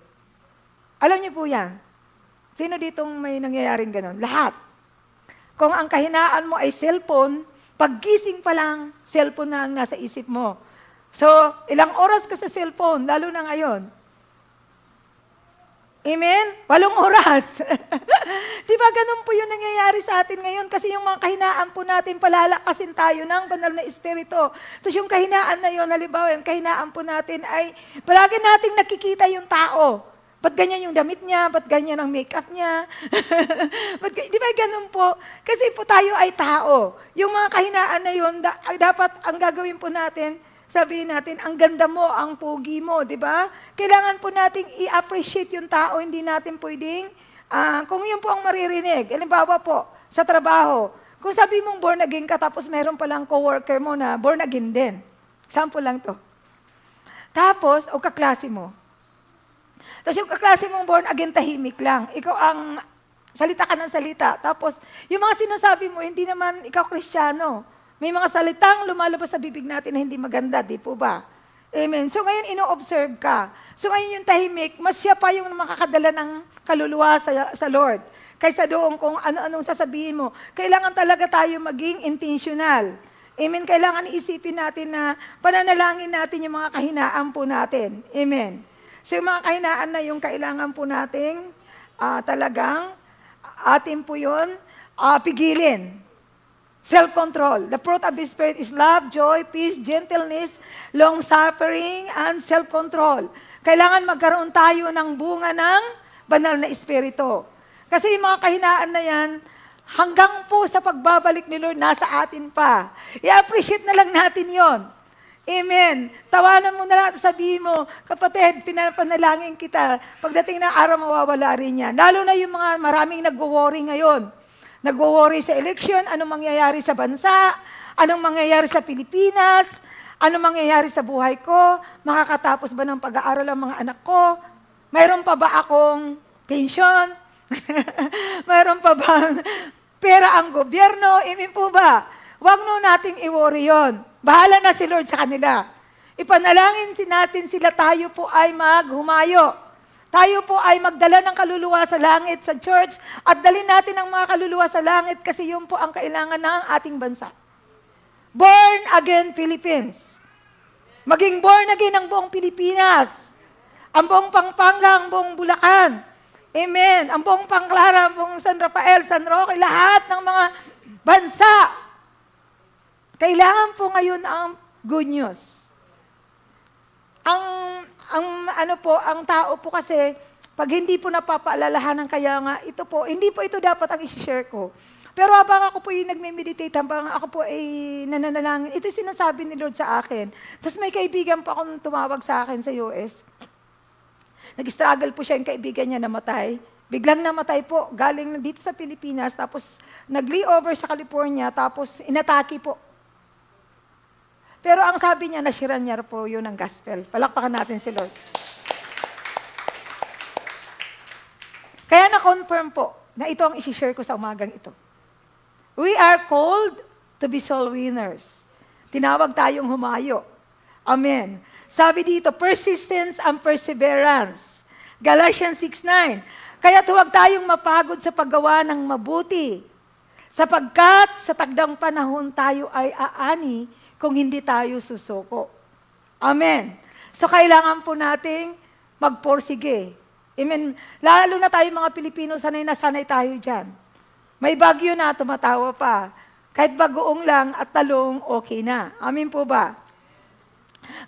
Alam niyo po yan. Sino ditong may nangyayaring ganun? Lahat. Kung ang kahinaan mo ay cellphone, paggising pa lang, cellphone na ang nasa isip mo. So, ilang oras ka sa cellphone, lalo na ngayon. Amen? 8 oras. Di ba ganun po yung nangyayari sa atin ngayon? Kasi yung mga kahinaan po natin, palalakasin tayo ng banal na espiritu. Tapos yung kahinaan na yun, halimbawa, yung kahinaan po natin ay palagi nating nakikita yung tao. Ba't ganyan yung damit niya? Ba't ganyan ang makeup niya? Di ba ganun po? Kasi po tayo ay tao. Yung mga kahinaan na yun, dapat ang gagawin po natin, sabihin natin, ang ganda mo, ang pogi mo, di ba? Kailangan po nating i-appreciate yung tao, hindi natin pwedeng, kung yun po ang maririnig, halimbawa po, sa trabaho, kung sabi mong born again ka, tapos meron palang co-worker mo na born again din. Sample lang to. Tapos, o kaklase mo. Tapos yung kaklase mong born again, tahimik lang. Ikaw ang salita ka ng salita. Tapos, yung mga sinasabi mo, hindi naman ikaw Kristiyano. May mga salitang lumalabas sa bibig natin na hindi maganda, di po ba? Amen. So ngayon, ino-observe ka. So ngayon yung tahimik, mas siya pa yung makakadala ng kaluluwa sa Lord. Kaysa doon kung ano-anong sasabihin mo. Kailangan talaga tayo maging intentional. Amen. Kailangan isipin natin na pananalangin natin yung mga kahinaan po natin. Amen. So yung mga kahinaan na yung kailangan po nating talagang atin po yun pigilin. Self-control. The fruit of the Spirit is love, joy, peace, gentleness, long-suffering, and self-control. Kailangan magkaroon tayo ng bunga ng banal na Espiritu. Kasi yung mga kahinaan na yan, hanggang po sa pagbabalik ni Lord, nasa atin pa. I-appreciate na lang natin yon. Amen. Tawanan mo na lang at sabihin mo, kapatid, pinapanalangin kita. Pagdating ng araw, mawawala rin yan. Lalo na yung mga maraming nagwo-worry ngayon. Nagwo-worry sa election, anong mangyayari sa bansa, anong mangyayari sa Pilipinas, Ano mangyayari sa buhay ko? Makakatapos ba ng pag-aaral ang mga anak ko? Mayroon pa ba akong pension? Mayroon pa bang pera ang gobyerno? Amen po ba? Huwag no nating i-worry yun. Bahala na si Lord sa kanila. Ipanalangin natin sila, tayo po ay maghumayo. Tayo po ay magdala ng kaluluwa sa langit sa church at dalhin natin ang mga kaluluwa sa langit kasi yun po ang kailangan ng ating bansa. Born again Philippines. Maging born again ang buong Pilipinas. Ang buong Pampanga, ang buong Bulacan. Amen. Ang buong Panglara, ang buong San Rafael, San Roque, lahat ng mga bansa. Kailangan po ngayon ang good news. Ang tao po kasi, pag hindi po napapaalalahanan, kaya nga, ito po, hindi po ito dapat ang isi-share ko. Pero habang ako po yung nagme-meditate, habang ako po ay nananalangin, ito yung sinasabi ni Lord sa akin. Tapos may kaibigan pa akong tumawag sa akin sa US. Nag-struggle po siya, yung kaibigan niya namatay. Biglang namatay po, galing dito sa Pilipinas, tapos nag-layover sa California, tapos inatake po. Pero ang sabi niya, nashiran niya po yun ng gospel. Palakpakan natin si Lord. Kaya na-confirm po na ito ang isi-share ko sa umagang ito. We are called to be soul winners. Tinawag tayong humayo. Amen. Sabi dito, persistence and perseverance. Galatians 6:9. Kaya huwag tayong mapagod sa paggawa ng mabuti. Sapagkat sa tagdang panahon tayo ay aani kung hindi tayo susuko. Amen. So kailangan po nating magporsige. Amen. Lalo na tayo mga Pilipino, sanay na sanay tayo dyan. May bagyo na, tumatawa pa. Kahit bagoong lang at talong, okay na. Amen po ba?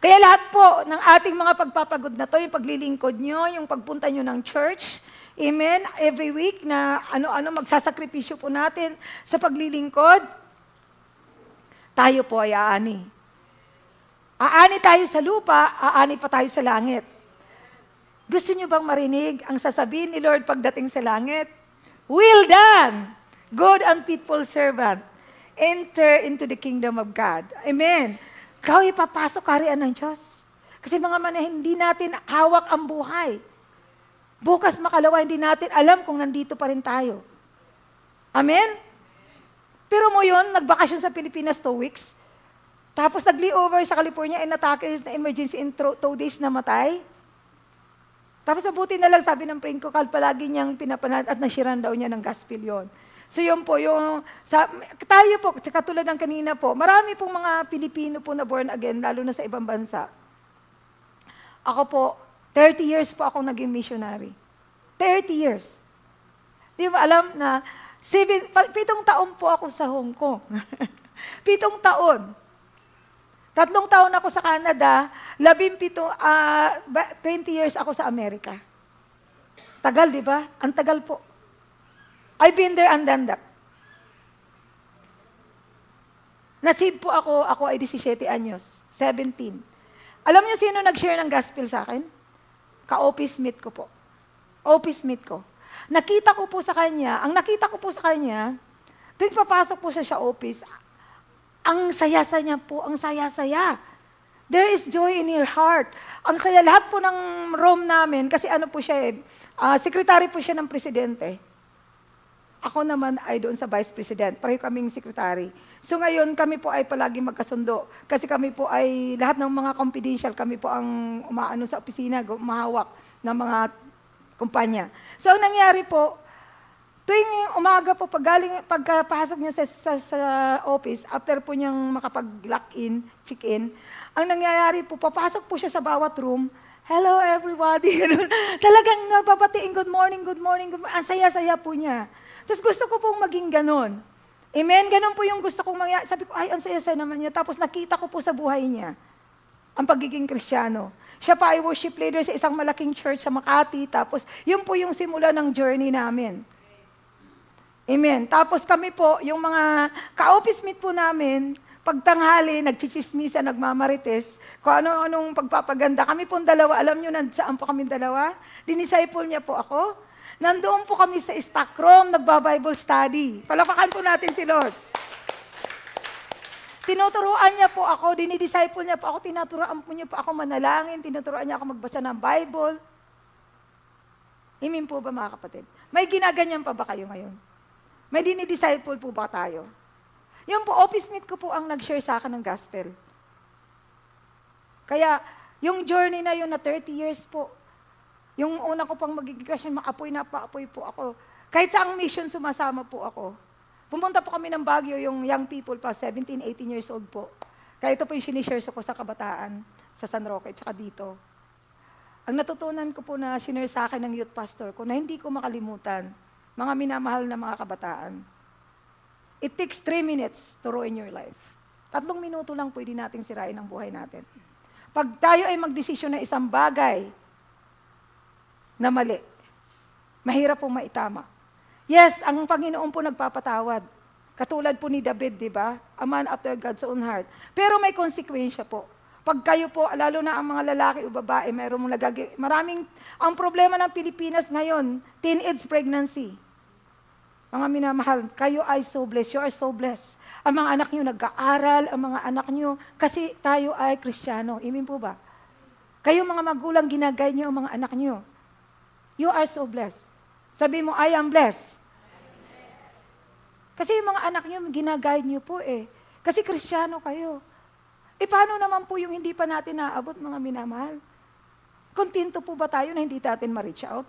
Kaya lahat po ng ating mga pagpapagod na to, yung paglilingkod nyo, yung pagpunta nyo ng church, amen, every week na ano-ano magsasakripisyo po natin sa paglilingkod, tayo po ay aani. Aani tayo sa lupa, aani pa tayo sa langit. Gusto nyo bang marinig ang sasabihin ni Lord pagdating sa langit? Well done, good and faithful servant. Enter into the kingdom of God. Amen. Ikaw ipapasok kaharian ng Diyos. Kasi mga hindi natin hawak ang buhay. Bukas makalawa, hindi natin alam kung nandito pa rin tayo. Amen? Pero mo yun, nagbakasyon sa Pilipinas 2 weeks. Tapos nag-layover sa California, inatake na emergency in 2 days namatay. Tapos mabuti na lang, sabi ng friend ko, palagi niyang pinapanat at nashiran daw niya ng gospel yun. So yun po, tayo po, katulad ng kanina po, marami pong mga Pilipino po na born again, lalo na sa ibang bansa. Ako po, 30 years po akong naging missionary. 30 years. Di ba alam na, 7 taon po ako sa Hong Kong. 7 taon. 3 taon ako sa Canada, 20 years ako sa Amerika. Tagal, di ba? Ang tagal po. I've been there and done that. Nasib po ako ay 17 anyos, 17. Alam niyo sino nag-share ng gospel sa akin? Ka-office mate ko po. Office mate ko. Nakita ko po sa kanya, tuwing papasok po siya sa office, ang saya-saya niya po, ang saya-saya. There is joy in your heart. Ang saya, lahat po ng room namin, kasi ano po siya secretary po siya ng presidente. Ako naman ay doon sa vice president. Pareho kaming secretary. So ngayon, kami po ay palagi magkasundo. Kasi kami po ay, lahat ng mga confidential, kami po ang umaano sa opisina, umahawak ng mga kumpanya. So ang nangyari po, tuwing umaga po, pagkapasok niya sa office, after po niyang makapag-lock-in, check-in, ang nangyayari po, papasok po siya sa bawat room, hello everybody, talagang napapatiin, good morning, good morning, good morning. Ang saya-saya po niya. Tapos gusto ko pong maging ganon. Amen? Ganon po yung gusto kong mangyari. Sabi ko, ay, ang saya-saya naman niya. Tapos nakita ko po sa buhay niya ang pagiging Kristiyano. Siya pa ay worship leader sa isang malaking church sa Makati. Tapos yun po yung simula ng journey namin. Amen. Tapos kami po, yung mga ka-office mate po namin, pagtanghali, nagchichismisa, nagmamarites, kung ano-anong pagpapaganda. Kami pong dalawa, alam nyo saan po kami dalawa? Dinisciple niya po ako. Nandoon po kami sa stock room, nagba-Bible study. Palapakan po natin si Lord. Tinuturuan niya po ako, dinidisciple niya po ako, tinuturuan po niya po ako manalangin, tinuturuan niya ako magbasa ng Bible. Amen po ba mga kapatid? May ginaganyan pa ba kayo ngayon? May dinidisciple po ba tayo? Yung po, office mate ko po ang nag-share sa akin ng gospel. Kaya, yung journey na yun na 30 years po, yung una ko pang magiging Christian, maapoy na paapoy po ako. Kahit sa ang mission, sumasama po ako. Pumunta po kami ng Baguio, yung young people pa, 17, 18 years old po. Kaya ito po yung sinishare ko sa kabataan, sa San Roque, tsaka dito. Ang natutunan ko po na sinare sa akin ng youth pastor ko, na hindi ko makalimutan, mga minamahal na mga kabataan. It takes 3 minutes to ruin your life. 3 minuto lang pwede nating sirain ang buhay natin. Pag tayo ay magdesisyon na isang bagay na mali, mahirap pong maitama. Yes, ang Panginoon po nagpapatawad. Katulad po ni David, di ba? A man after God's own heart. Pero may konsekwensya po. Pag kayo po, lalo na ang mga lalaki o babae, ang problema ng Pilipinas ngayon, teenage pregnancy. Mga minamahal, kayo ay so blessed. You are so blessed. Ang mga anak nyo nag-aaral, ang mga anak nyo, kasi tayo ay Kristiyano. Amen po ba? Kayo mga magulang, ginagay nyo ang mga anak nyo. You are so blessed. Sabi mo, I am blessed. Kasi yung mga anak nyo, ginaguide nyo po eh. Kasi Kristiyano kayo. E paano naman po yung hindi pa natin naabot, mga minamahal? Kontento po ba tayo na hindi natin ma-reach out?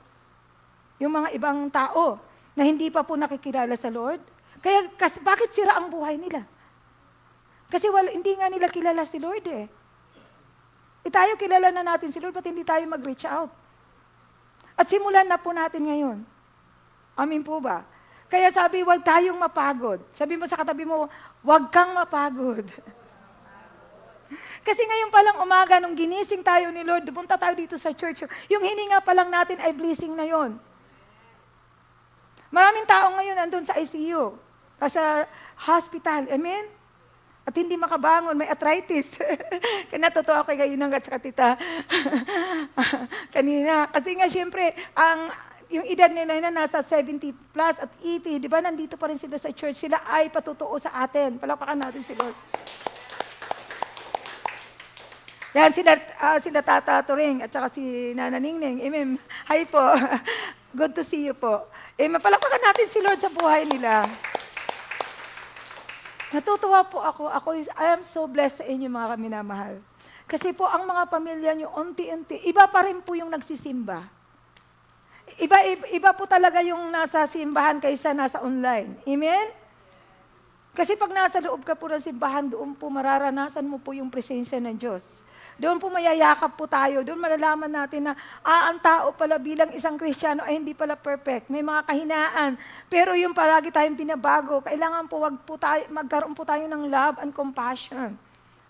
Yung mga ibang tao na hindi pa po nakikilala sa Lord? Kaya, bakit sira ang buhay nila? Kasi hindi nga nila kilala si Lord eh. E tayo kilala na natin si Lord, ba't hindi tayo mag-reach out? At simulan na po natin ngayon. Amin po ba? Kaya sabi, huwag tayong mapagod. Sabi mo sa katabi mo, huwag kang mapagod. Kasi ngayon palang umaga, nung ginising tayo ni Lord, punta tayo dito sa church, yung hininga pa lang natin ay blessing na yon. Maraming tao ngayon nandun sa ICU, sa hospital, amen? At hindi makabangon, may arthritis. Kaya natutuwa ko kay Inang at saka tita kanina. Kasi nga siyempre, yung edad nila na nasa 70 plus at 80, di ba nandito pa rin sila sa church, sila ay patutuo sa atin. Palakpakan natin si Lord. Yan, sila Tata Turing at saka si Nana Ningning. Amen. Hi po. Good to see you po. Palakpakan natin si Lord sa buhay nila. Natutuwa po ako. I am so blessed sa inyo mga minamahal. Kasi po ang mga pamilya nyo, unti-unti, iba pa rin po yung nagsisimba. Iba po talaga yung nasa simbahan kaysa nasa online. Amen? Kasi pag nasa loob ka po ng simbahan, doon po mararanasan mo po yung presensya ng Diyos. Doon po mayayakap po tayo. Doon malalaman natin na ang tao pala bilang isang Kristiyano ay hindi pala perfect. May mga kahinaan. Pero yung palagi tayong binabago, kailangan po magkaroon po tayo ng love and compassion.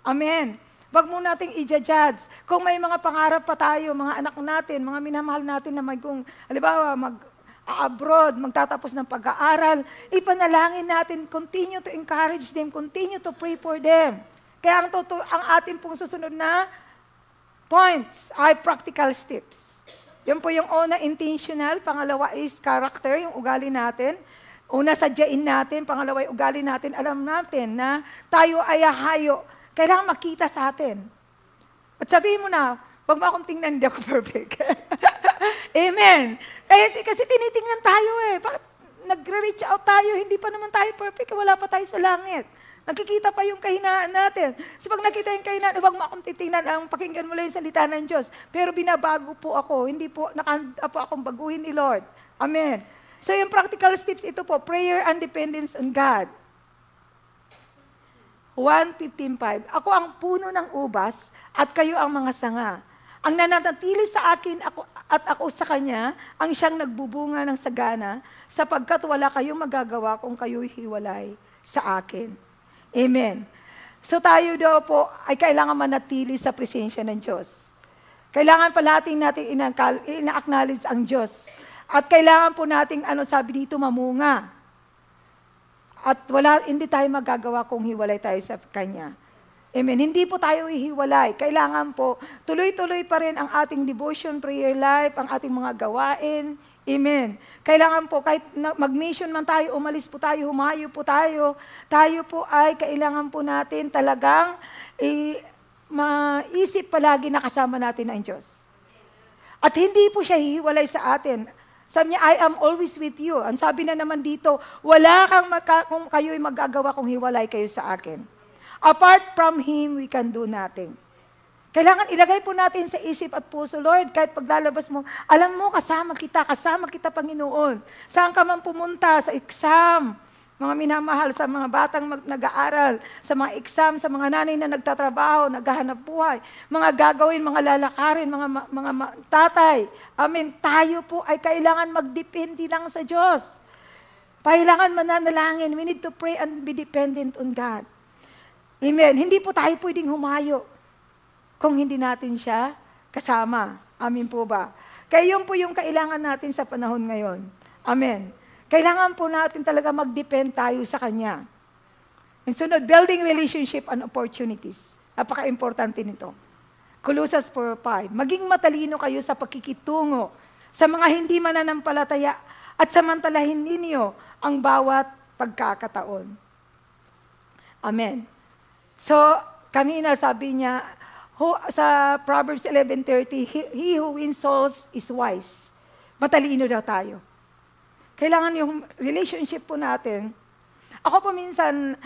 Amen. Wag mo nating i-judge. Kung may mga pangarap pa tayo, mga anak natin, mga minamahal natin na halimbawa, abroad, magtatapos ng pag-aaral, ipanalangin natin, continue to encourage them, continue to pray for them. Kaya ang ating pong susunod na points ay practical steps. Yun po yung una, intentional. Pangalawa is character, yung ugali natin. Una, sadyain natin. Pangalawa, yung ugali natin. Alam natin na tayo ay hayo. Kailangan makita sa atin. At sabihin mo na, wag mo akong tingnan, hindi ako perfect. Amen. Kasi tinitingnan tayo eh. Bakit nagre-reach out tayo? Hindi pa naman tayo perfect. Wala pa tayo sa langit. Nakikita pa yung kahinaan natin. So pag nakita yung kahinaan, huwag mo akong titingnan, ang pakinggan mo lang yung salita ng Diyos. Pero binabago po ako, hindi po, nakahanda po akong baguhin ni Lord. Amen. So yung practical steps, ito po, prayer and dependence on God. 1:15:5. Ako ang puno ng ubas at kayo ang mga sanga. Ang nananatili sa akin at ako sa kanya, ang siyang nagbubunga ng sagana, sapagkat wala kayong magagawa kung kayo'y hiwalay sa akin. Amen. So tayo daw po ay kailangan manatili sa presensya ng Diyos. Kailangan palating natin ina-acknowledge ang Diyos. At kailangan po nating, sabi dito, mamunga. At hindi tayo magagawa kung hiwalay tayo sa Kanya. Amen. Hindi po tayo ihiwalay. Kailangan po, tuloy-tuloy pa rin ang ating devotion, prayer life, ang ating mga gawain, Amen. Kailangan po, kahit mag-mission man tayo, umalis po tayo, humayo po tayo, tayo po ay kailangan po natin talagang maisip palagi na kasama natin ang Diyos. At hindi po siya hihiwalay sa atin. Sabi niya, I am always with you. Ang sabi na naman dito, wala kung kayo'y magagawa kung hiwalay kayo sa akin. Apart from Him, we can do nothing. Kailangan ilagay po natin sa isip at puso, Lord, kahit paglalabas mo, alam mo, kasama kita, Panginoon. Saan ka man pumunta, sa exam, mga minamahal, sa mga batang nag-aaral, sa mga exam, sa mga nanay na nagtatrabaho, naghahanap buhay, mga gagawin, mga lalakarin, mga tatay. Amen. Tayo po ay kailangan magdepende lang sa Diyos. Kailangan mananalangin. We need to pray and be dependent on God. Amen. Hindi po tayo pwedeng humayo kung hindi natin siya kasama. Amen po ba? Kaya yun po yung kailangan natin sa panahon ngayon. Amen. Kailangan po natin talaga mag-depend tayo sa Kanya. And sunod, building relationship and opportunities. Napaka-importante nito. Colossus 4:5. Maging matalino kayo sa pakikitungo sa mga hindi mananampalataya at samantalahin ninyo ang bawat pagkakataon. Amen. So, kanina sabi niya, sa Proverbs 11:30, he who wins souls is wise. Matalino daw tayo. Kailangan yung relationship po natin. Ako po minsan,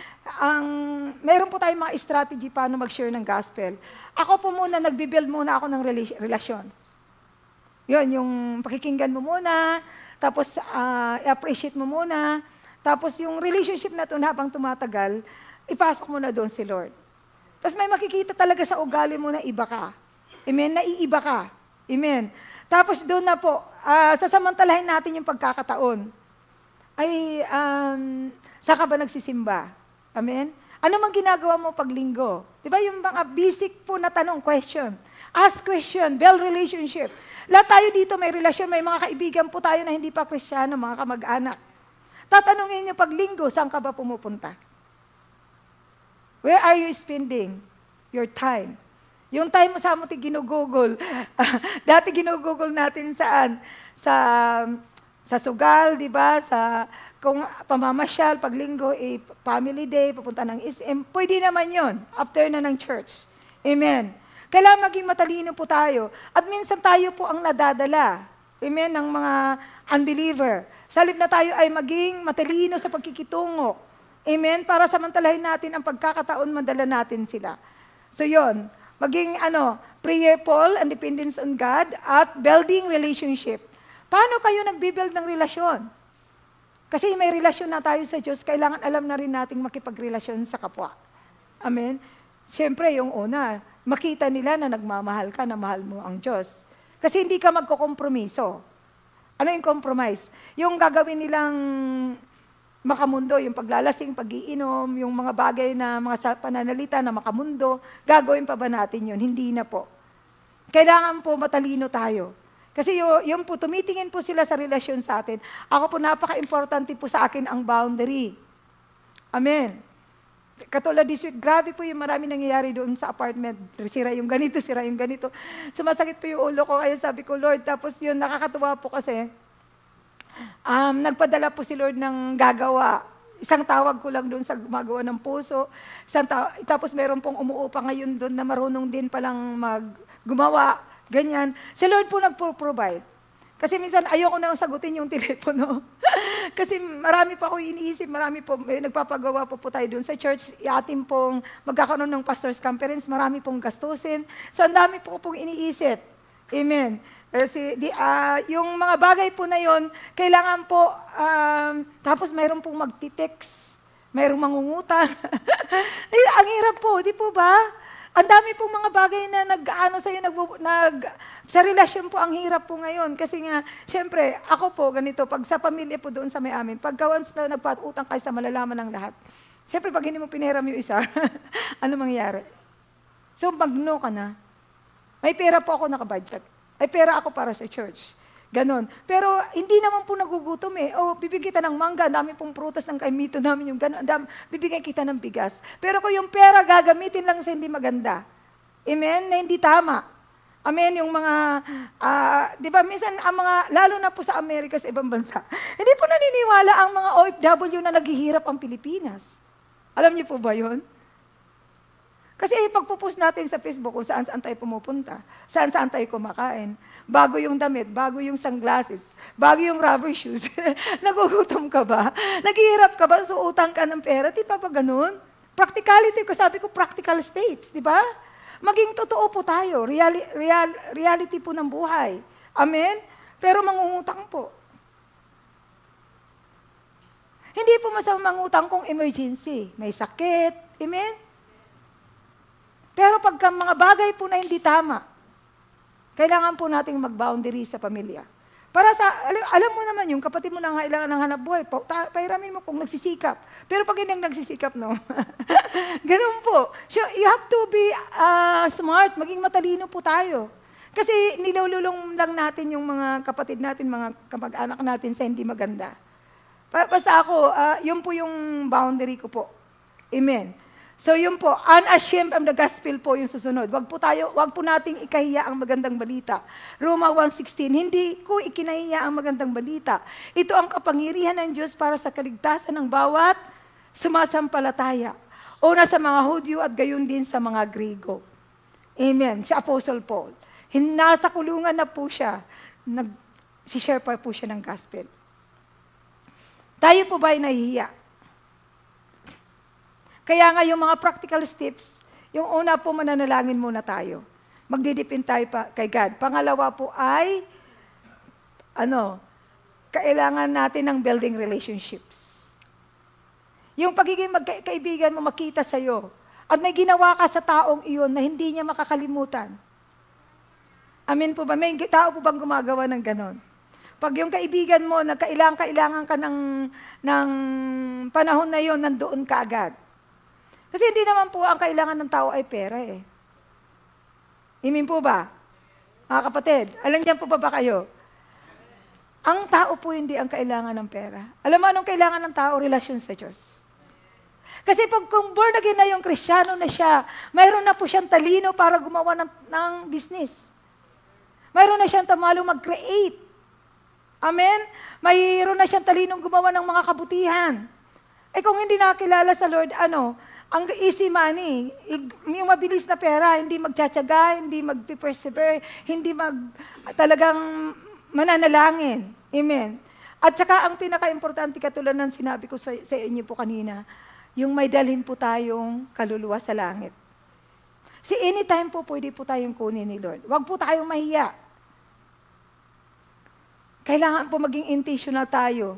meron po tayong mga strategy paano mag-share ng gospel. Ako po muna, nagbibuild muna ako ng relasyon. Yun, yung pakikinggan mo muna, tapos i-appreciate mo muna, tapos yung relationship na ito habang tumatagal, ipasok mo na doon si Lord. Tapos may makikita talaga sa ugali mo na iba ka. Amen? Naiiba ka. Amen? Tapos doon na po, sasamantalahin natin yung pagkakataon. Ay, saan ka ba nagsisimba? Amen? Ano mang ginagawa mo pag linggo? Diba yung mga basic po na tanong, question. Ask question, build relationship. Lahat tayo dito may relasyon, may mga kaibigan po tayo na hindi pa Kristiyano, mga kamag-anak. Tatanungin niyo pag linggo, saan ka ba pumupunta? Where are you spending your time? Yung time mo sa mo ginugugol. Dati ginugugol natin saan? Sa sugal, di ba? Kung pamamasyal, pag linggo, family day, pupunta ng SM. Pwede naman yon after na ng church. Amen. Kailangan maging matalino po tayo. At minsan tayo po ang nadadala. Amen, ng mga unbeliever. Sa halip na tayo ay maging matalino sa pagkikitungo. Amen? Para samantalahin natin ang pagkakataon, madala natin sila. So yon, maging prayerful and dependence on God at building relationship. Paano kayo nagbibuild ng relasyon? Kasi may relasyon na tayo sa Diyos, kailangan alam na rin nating makipagrelasyon sa kapwa. Amen? Siyempre, yung una, makita nila na nagmamahal ka, na mahal mo ang Diyos. Kasi hindi ka magkokompromiso. Ano yung compromise? Yung gagawin nilang makamundo, yung paglalasing, pag-iinom, yung mga bagay na mga pananalita na makamundo, gagawin pa ba natin yun? Hindi na po. Kailangan po matalino tayo. Kasi yung po, tumitingin po sila sa relasyon sa atin. Ako po, napaka-importante po sa akin ang boundary. Amen. Katulad this week, grabe po yung marami nangyayari doon sa apartment. Sira yung ganito, sira yung ganito. Sumasakit po yung ulo ko, kaya sabi ko, Lord, tapos yun, nakakatuwa po kasi, nagpadala po si Lord ng gagawa. Isang tawag ko lang doon sa gumagawa ng puso. Tapos meron pong umuupa ngayon doon na marunong din palang gumawa. Ganyan. Si Lord po nagpo-provide. Kasi minsan ayoko nang sagutin yung telepono. Kasi marami pa ako iniisip, marami po, nagpapagawa po tayo doon sa church. Atin pong magkakaroon ng pastor's conference, marami pong gastusin. So ang dami po pong iniisip. Amen. Yung mga bagay po na yon, kailangan po, tapos mayroon pong magtitext, mayroong mangungutang. Ang hirap po, di po ba? Ang dami pong mga bagay na sa relasyon po, ang hirap po ngayon. Kasi nga, syempre, ako po, ganito, pag sa pamilya po doon sa may amin, pagka once na nagpatutang kayo sa malalaman ng lahat, syempre, pag hindi mo pinahiram yung isa, ano mangyayari? So, mag-no ka na. May pera po ako nakabudget. Ay pera ako para sa church. Ganon. Pero hindi naman po nagugutom eh. Bibigyan kita ng mangga, dami pong prutas ng kaimito namin yung ganon. Bibigyan kita ng bigas. Pero kung yung pera gagamitin lang sa hindi maganda. Amen? Na hindi tama. Amen, yung mga, di ba, minsan ang mga, lalo na po sa Amerika, sa ibang bansa, hindi po naniniwala ang mga OFW na naghihirap ang Pilipinas. Alam niyo po ba yun? Kasi pagpupost natin sa Facebook kung saan-saan tayo pumupunta, saan-saan tayo kumakain, bago yung damit, bago yung sunglasses, bago yung rubber shoes, nagugutom ka ba? Naghihirap ka ba? So utang ka ng pera, di ba ba ganun? Practicality ko, sabi ko practical steps, di ba? Maging totoo po tayo, reality po ng buhay. Amen? Pero mangungutang po. Hindi po masama mangutang kung emergency. May sakit. Amen? Pero pagka mga bagay po na hindi tama, kailangan po nating mag-boundary sa pamilya. Para sa, alam mo naman yung kapatid mo na kailangan ng hanap buhay, pairamin mo kung nagsisikap. Pero pag hindi nagsisikap, no. Ganun po. So, you have to be smart, maging matalino po tayo. Kasi nilululong lang natin yung mga kapatid natin, mga kamag-anak natin sa hindi maganda. Basta ako, yun po yung boundary ko po. Amen. So yun po, unashamed of the gospel po yung susunod. Wag po nating ikahiya ang magandang balita. Roma 1:16, hindi ko ikinahiya ang magandang balita. Ito ang kapangyarihan ng Diyos para sa kaligtasan ng bawat sumasampalataya. Una sa mga Hudyo at gayon din sa mga Griego. Amen. Si Apostle Paul. Nasa kulungan na po siya. Si-share pa po siya ng gospel. Tayo po ba ay nahihiya? Kaya nga yung mga practical steps, yung una po mananalangin muna tayo. Magdidipin tayo kay God. Pangalawa po ay, kailangan natin ng building relationships. Yung pagiging magkaibigan mo makita sa'yo. At may ginawa ka sa taong iyon na hindi niya makakalimutan. Amen po ba? May tao po bang gumagawa ng ganon? Pag yung kaibigan mo na kailangan ka ng panahon na yun, nandoon ka agad. Kasi hindi naman po ang kailangan ng tao ay pera eh. Amen po ba? Mga kapatid, alam niyan po ba kayo? Ang tao po hindi ang kailangan ng pera. Alam mo anong kailangan ng tao? Relasyon sa Diyos. Kasi kung born again na yung Kristiyano na siya, mayroon na po siyang talino para gumawa ng business. Mayroon na siyang tamalo mag-create. Amen? Mayroon na siyang talinong gumawa ng mga kabutihan. Eh kung hindi nakilala sa Lord, ang easy money, yung mabilis na pera, hindi magtsatsaga, hindi mag-persevere, hindi talagang mananalangin. Amen. At saka ang pinaka-importante katulad ng sinabi ko sa inyo po kanina, yung may dalhin po tayong kaluluwa sa langit. Si anytime po pwede po tayong kunin ni Lord. Huwag po tayong mahiya. Kailangan po maging intentional tayo.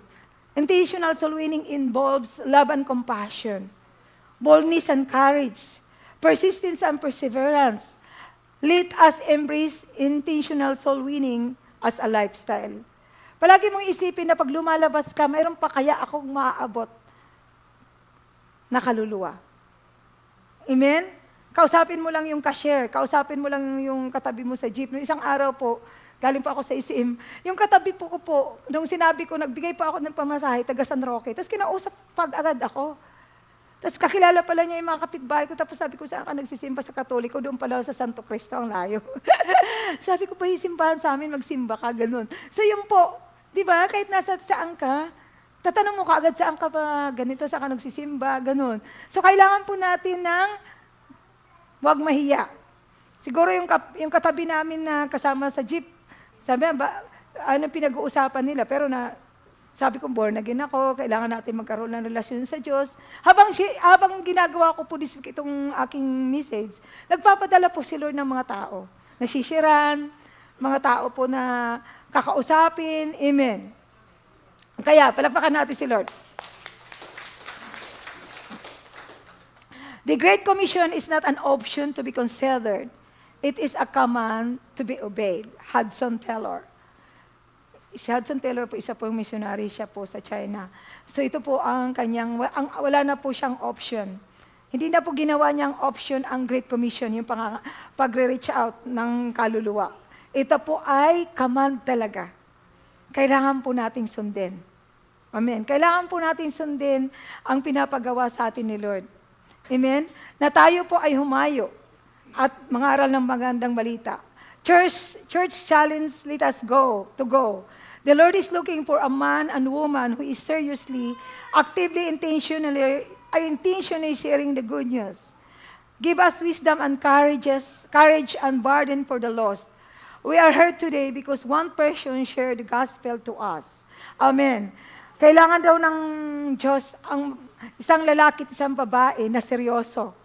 Intentional soul winning involves love and compassion. Boldness and courage, persistence and perseverance. Let us embrace intentional soul winning as a lifestyle. Palagi mong isipin na pag lumalabas ka, mayroon pa kaya akong maaabot na kaluluwa. Amen? Kausapin mo lang yung cashier, kausapin mo lang yung katabi mo sa jeep. Noong isang araw po, galing pa ako sa ICM, yung katabi po ko po, nung sinabi ko, nagbigay pa ako ng pamasahe, taga San Roque, tapos kinausap agad ako. Tapos kakilala pala niya yung mga kapitbahay ko. Tapos sabi ko, saan ka nagsisimba sa Katoliko? Doon pala sa Santo Cristo, ang layo. Sabi ko, pa yung simbahan sa amin, magsimba ka, ganun. So yun po, di ba, kahit saan ka, tatanong mo ka agad saan ka ba, ganito, saan ka nagsisimba, ganun. So kailangan po natin ng huwag mahiya. Siguro yung katabi namin na kasama sa jeep, sabi, pinag-uusapan nila, pero sabi ko, born again ako, kailangan natin magkaroon ng relasyon sa Diyos. Habang ginagawa ko po itong aking message, nagpapadala po si Lord ng mga tao. Nasishiran, mga tao po na kakausapin. Amen. Kaya, palapakan natin si Lord. The Great Commission is not an option to be considered. It is a command to be obeyed. Hudson Taylor. Si Hudson Taylor po, isa po yung missionary siya po sa China. So ito po ang kanyang, wala na po siyang option. Hindi na po ginawa niyang option ang Great Commission, yung pag-reach out ng kaluluwa. Ito po ay command talaga. Kailangan po nating sundin. Amen. Kailangan po nating sundin ang pinapagawa sa atin ni Lord. Amen? Na tayo po ay humayo at mangaral ng magandang balita. Church challenge, let us go. The Lord is looking for a man and woman who is seriously, actively, intentionally sharing the good news. Give us wisdom and courage and burden for the lost. We are here today because one person shared the gospel to us. Amen. Kailangan daw ng Diyos ang isang lalaki at isang babae na seryoso,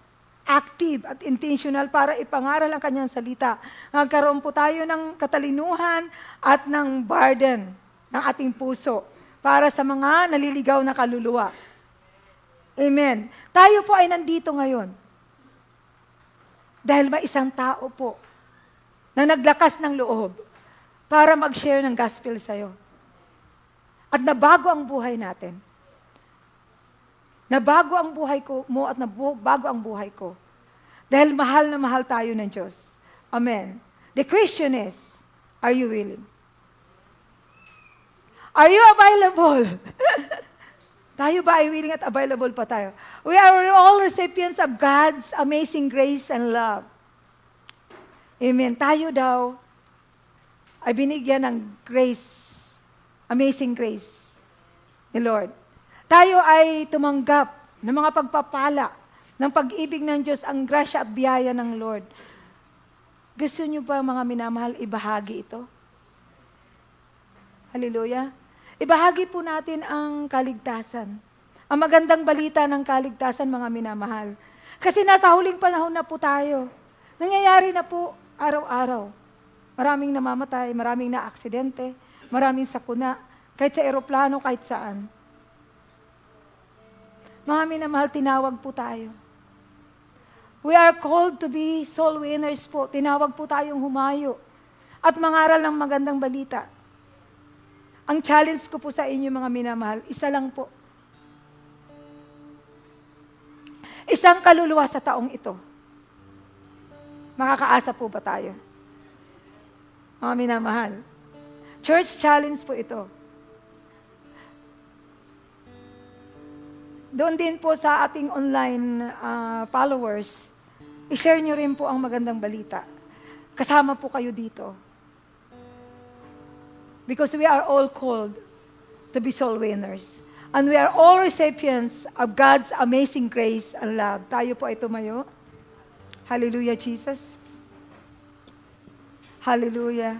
active at intentional para ipangaral ang kanyang salita. Magkaroon po tayo ng katalinuhan at ng burden ng ating puso para sa mga naliligaw na kaluluwa. Amen. Tayo po ay nandito ngayon dahil may isang tao po na naglakas ng loob para mag-share ng gospel sa'yo. At nabago ang buhay natin. Nabago ang buhay mo at nabago ang buhay ko. Dahil mahal na mahal tayo ng Diyos. Amen. The question is, are you willing? Are you available? Tayo ba ay willing at available pa tayo? We are all recipients of God's amazing grace and love. Amen. Tayo daw ay binigyan ng grace, amazing grace ni Lord. Tayo ay tumanggap ng mga pagpapala, ng pag-ibig ng Diyos, ang grasya at biyaya ng Lord. Gusto niyo ba, mga minamahal, ibahagi ito? Hallelujah. Ibahagi po natin ang kaligtasan. Ang magandang balita ng kaligtasan, mga minamahal. Kasi nasa huling panahon na po tayo. Nangyayari na po araw-araw. Maraming namamatay, maraming na-aksidente, maraming sakuna, kahit sa eroplano, kahit saan. Mga minamahal, tinawag po tayo. We are called to be soul winners po. Tinawag po tayong humayo at mangaral ng magandang balita. Ang challenge ko po sa inyo, mga minamahal, isa lang po. Isang kaluluwa sa taong ito. Makakaasa po ba tayo? Mga minamahal. Church challenge po ito. Doon din po sa ating online followers, i-share nyo rin po ang magandang balita. Kasama po kayo dito. Because we are all called to be soul winners. And we are all recipients of God's amazing grace and love. Tayo po ay tumayo. Hallelujah, Jesus. Hallelujah.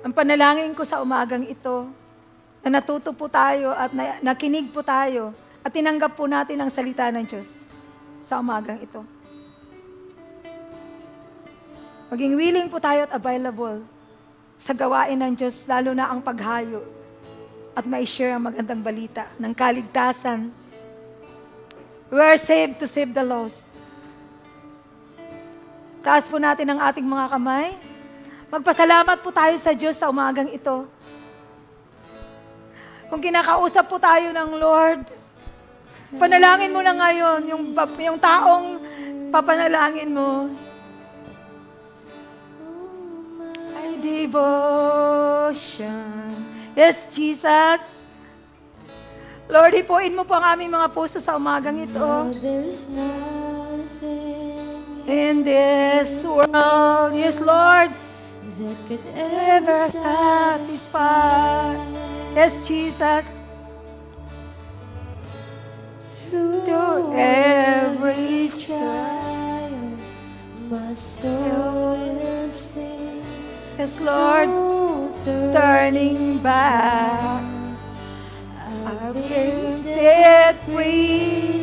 Ang panalangin ko sa umagang ito, na natuto po tayo at nakinig po tayo at tinanggap po natin ang salita ng Diyos sa umagang ito. Maging willing po tayo at available sa gawain ng Diyos, lalo na ang paghayo at ma-share ang magandang balita ng kaligtasan. We are saved to save the lost. Taas po natin ang ating mga kamay. Magpasalamat po tayo sa Diyos sa umagang ito. Kung kinakausap po tayo ng Lord, panalangin mo na ngayon yung taong papanalangin mo. Ay, devotion. Yes, Jesus. Lord, hipuin mo po ang aming mga puso sa umagang ito. There's nothing In this world, yes, Lord, that could ever ever satisfy. Yes, Jesus. Through every trial, my soul will sing. Yes, Lord, No turning back, I've I've been been set set free.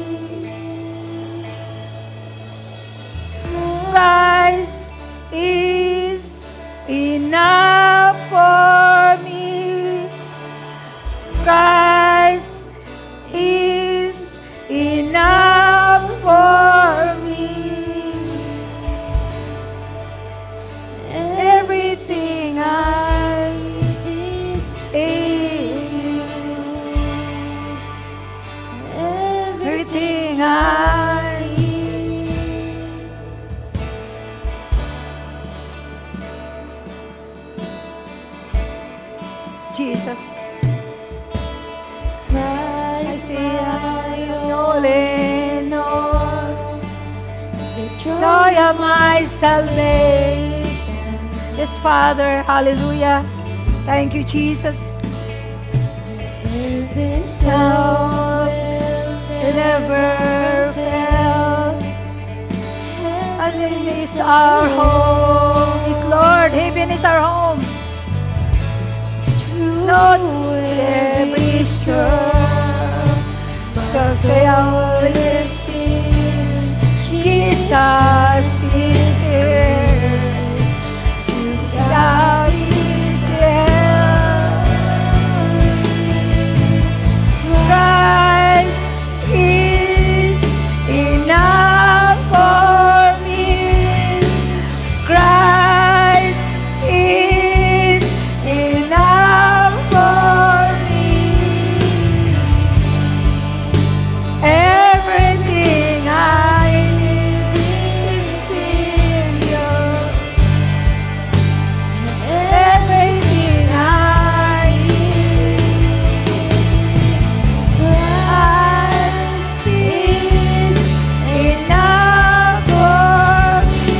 Christ is enough for me. Christ is enough for me. Everything I is need, everything I need. Jesus. joy of my salvation. Yes, Father. Hallelujah. Thank you, Jesus. And this hope It never failed. Heaven is our home. Yes, Lord, heaven is our home. Not every storm, because they only see Jesus is here to guide them. Christ is enough for me. Christ is enough for me. Everything I need is in you. Everything I need. Christ is enough for me.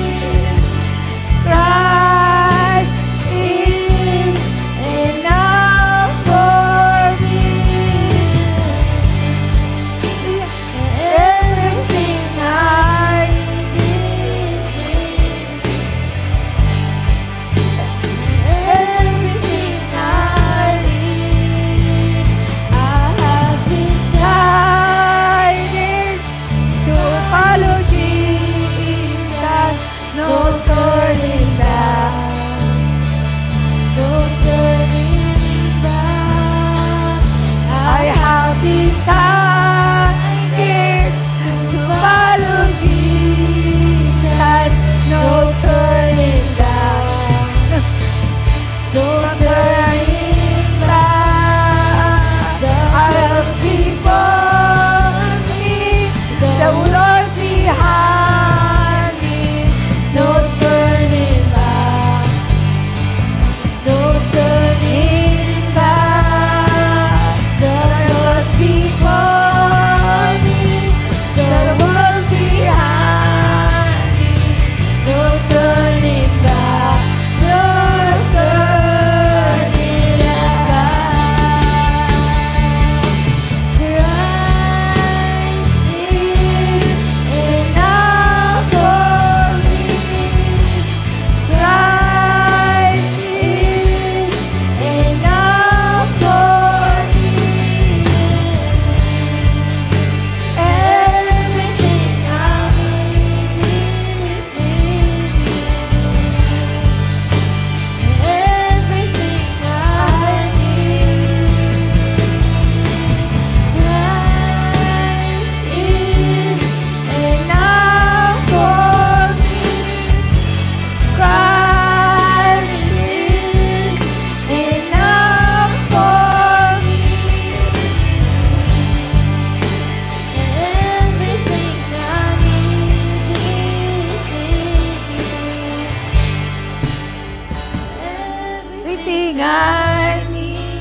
Christ is enough for me. Everything I need is in you. Everything I need, I have decided to follow Jesus. No turning back. No turning back. I have decided to follow Jesus. No turning back. No turning back. The earth before me, the Lord behind me. No turning back. No turning back. The earth before me, the world behind me. No turning back. No turning back. Christ is enough for me. Christ is enough for me. Everything I need is with you. Everything I need. Christ is enough for me. Christ is enough for me. Everything I need is in you. Everything I need.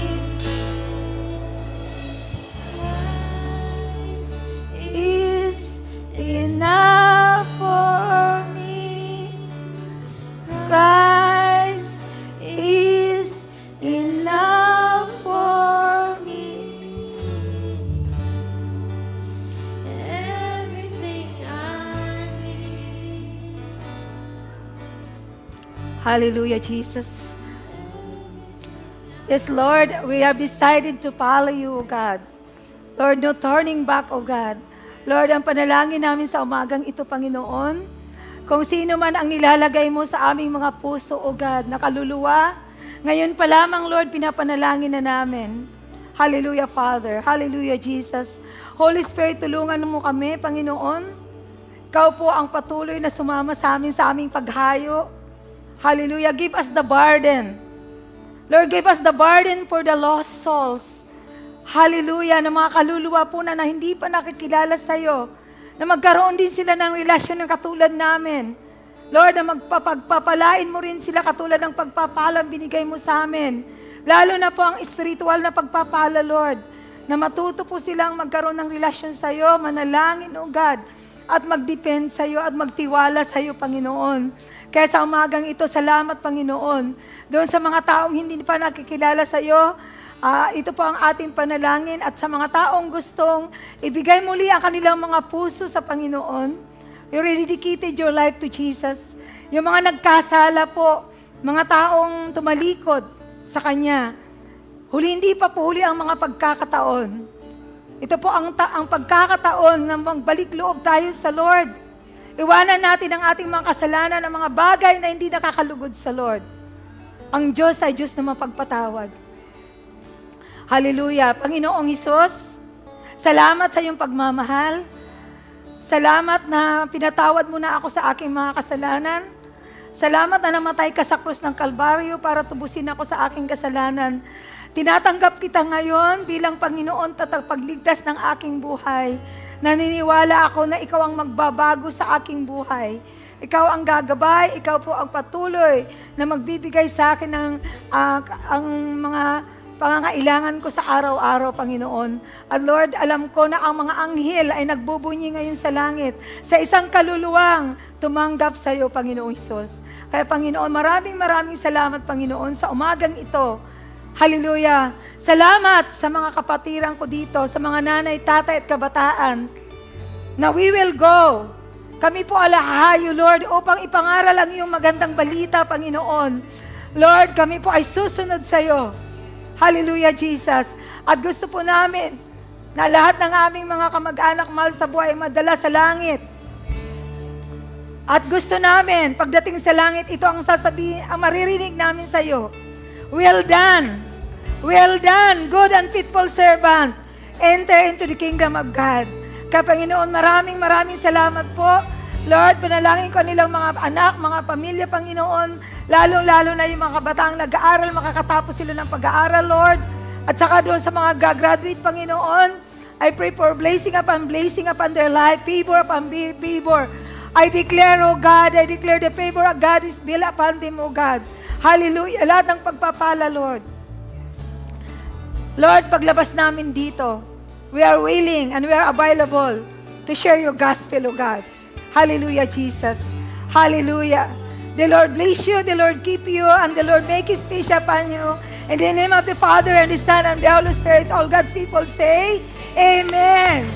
Christ is enough for me. Christ is enough for me. Everything I need. Hallelujah, Jesus. Yes, Lord, we have decided to follow you, O God. Lord, no turning back, O God. Lord, ang panalangin namin sa umagang ito, Panginoon, kung sino man ang nilalagay mo sa aming mga puso, O God, na kaluluwa, ngayon pa lamang, Lord, pinapanalangin na namin. Hallelujah, Father. Hallelujah, Jesus. Holy Spirit, tulungan mo kami, Panginoon. Ikaw po ang patuloy na sumama sa aming paghayo. Hallelujah. Give us the burden. Lord, give us the burden for the lost souls. Hallelujah. Na mga kaluluwa po na hindi pa nakikilala sa'yo. Na magkaroon din sila ng relasyon ng katulad namin. Lord, na magpapagpapalain mo rin sila katulad ng pagpapalang binigay mo sa amin. Lalo na po ang spiritual na pagpapala, Lord. Na matuto po silang magkaroon ng relasyon sa'yo. Manalangin, O God. at mag-depend sa iyo at magtiwala sa iyo, Panginoon. Kaya sa umagang ito, salamat, Panginoon. Doon sa mga taong hindi pa nakikilala sa iyo, ito po ang ating panalangin. At sa mga taong gustong ibigay muli ang kanilang mga puso sa Panginoon, you rededicated your life to Jesus. Yung mga nagkasala po, mga taong tumalikod sa Kanya, hindi pa po huli ang mga pagkakataon. Ito po ang pagkakataon na magbalik loob tayo sa Lord. Iwanan natin ang ating mga kasalanan, ang mga bagay na hindi nakakalugod sa Lord. Ang Diyos ay Diyos na mapagpatawad. Hallelujah. Panginoong Hesus, salamat sa iyong pagmamahal. Salamat na pinatawad mo na ako sa aking mga kasalanan. Salamat na namatay ka sa krus ng Kalbaryo para tubusin ako sa aking kasalanan. Tinatanggap kita ngayon bilang Panginoon at tagapagligtas ng aking buhay. Naniniwala ako na ikaw ang magbabago sa aking buhay. Ikaw ang gagabay, ikaw po ang patuloy na magbibigay sa akin ng ang mga pangangailangan ko sa araw-araw, Panginoon. At Lord, alam ko na ang mga anghel ay nagbubunyi ngayon sa langit sa isang kaluluwang tumanggap sa iyo, Panginoong Hesus. Kaya Panginoon, maraming salamat, Panginoon, sa umagang ito. Hallelujah! Salamat sa mga kapatiran ko dito, sa mga nanay, tatay at kabataan, na we will go. Kami po alahayo, Lord, upang ipangaral ang iyong magandang balita, Panginoon. Lord, kami po ay susunod sa iyo. Hallelujah, Jesus. At gusto po namin na lahat ng aming mga kamag-anak mahal sa buhay ay madala sa langit. At gusto namin, pagdating sa langit, ito ang sasabihin, ang maririnig namin sa iyo. Well done. Well done, good and faithful servant. Enter into the kingdom of God. Kaya Panginoon, maraming salamat po. Lord, panalangin ko nilang mga anak, mga pamilya, Panginoon, lalong-lalo na yung mga kabataang nag-aaral, makakatapos sila ng pag-aaral, Lord. At saka doon sa mga gagraduate, Panginoon, I pray for blessing upon their life, favor upon favor. I declare, O God, I declare the favor of God is built upon them, O God. Hallelujah. Lahat ng pagpapala, Lord. Lord, paglabas namin dito, we are willing and we are available to share your gospel, O God. Hallelujah, Jesus. Hallelujah. The Lord bless you, the Lord keep you, and the Lord make His face upon you. In the name of the Father, and the Son, and the Holy Spirit, all God's people say, Amen.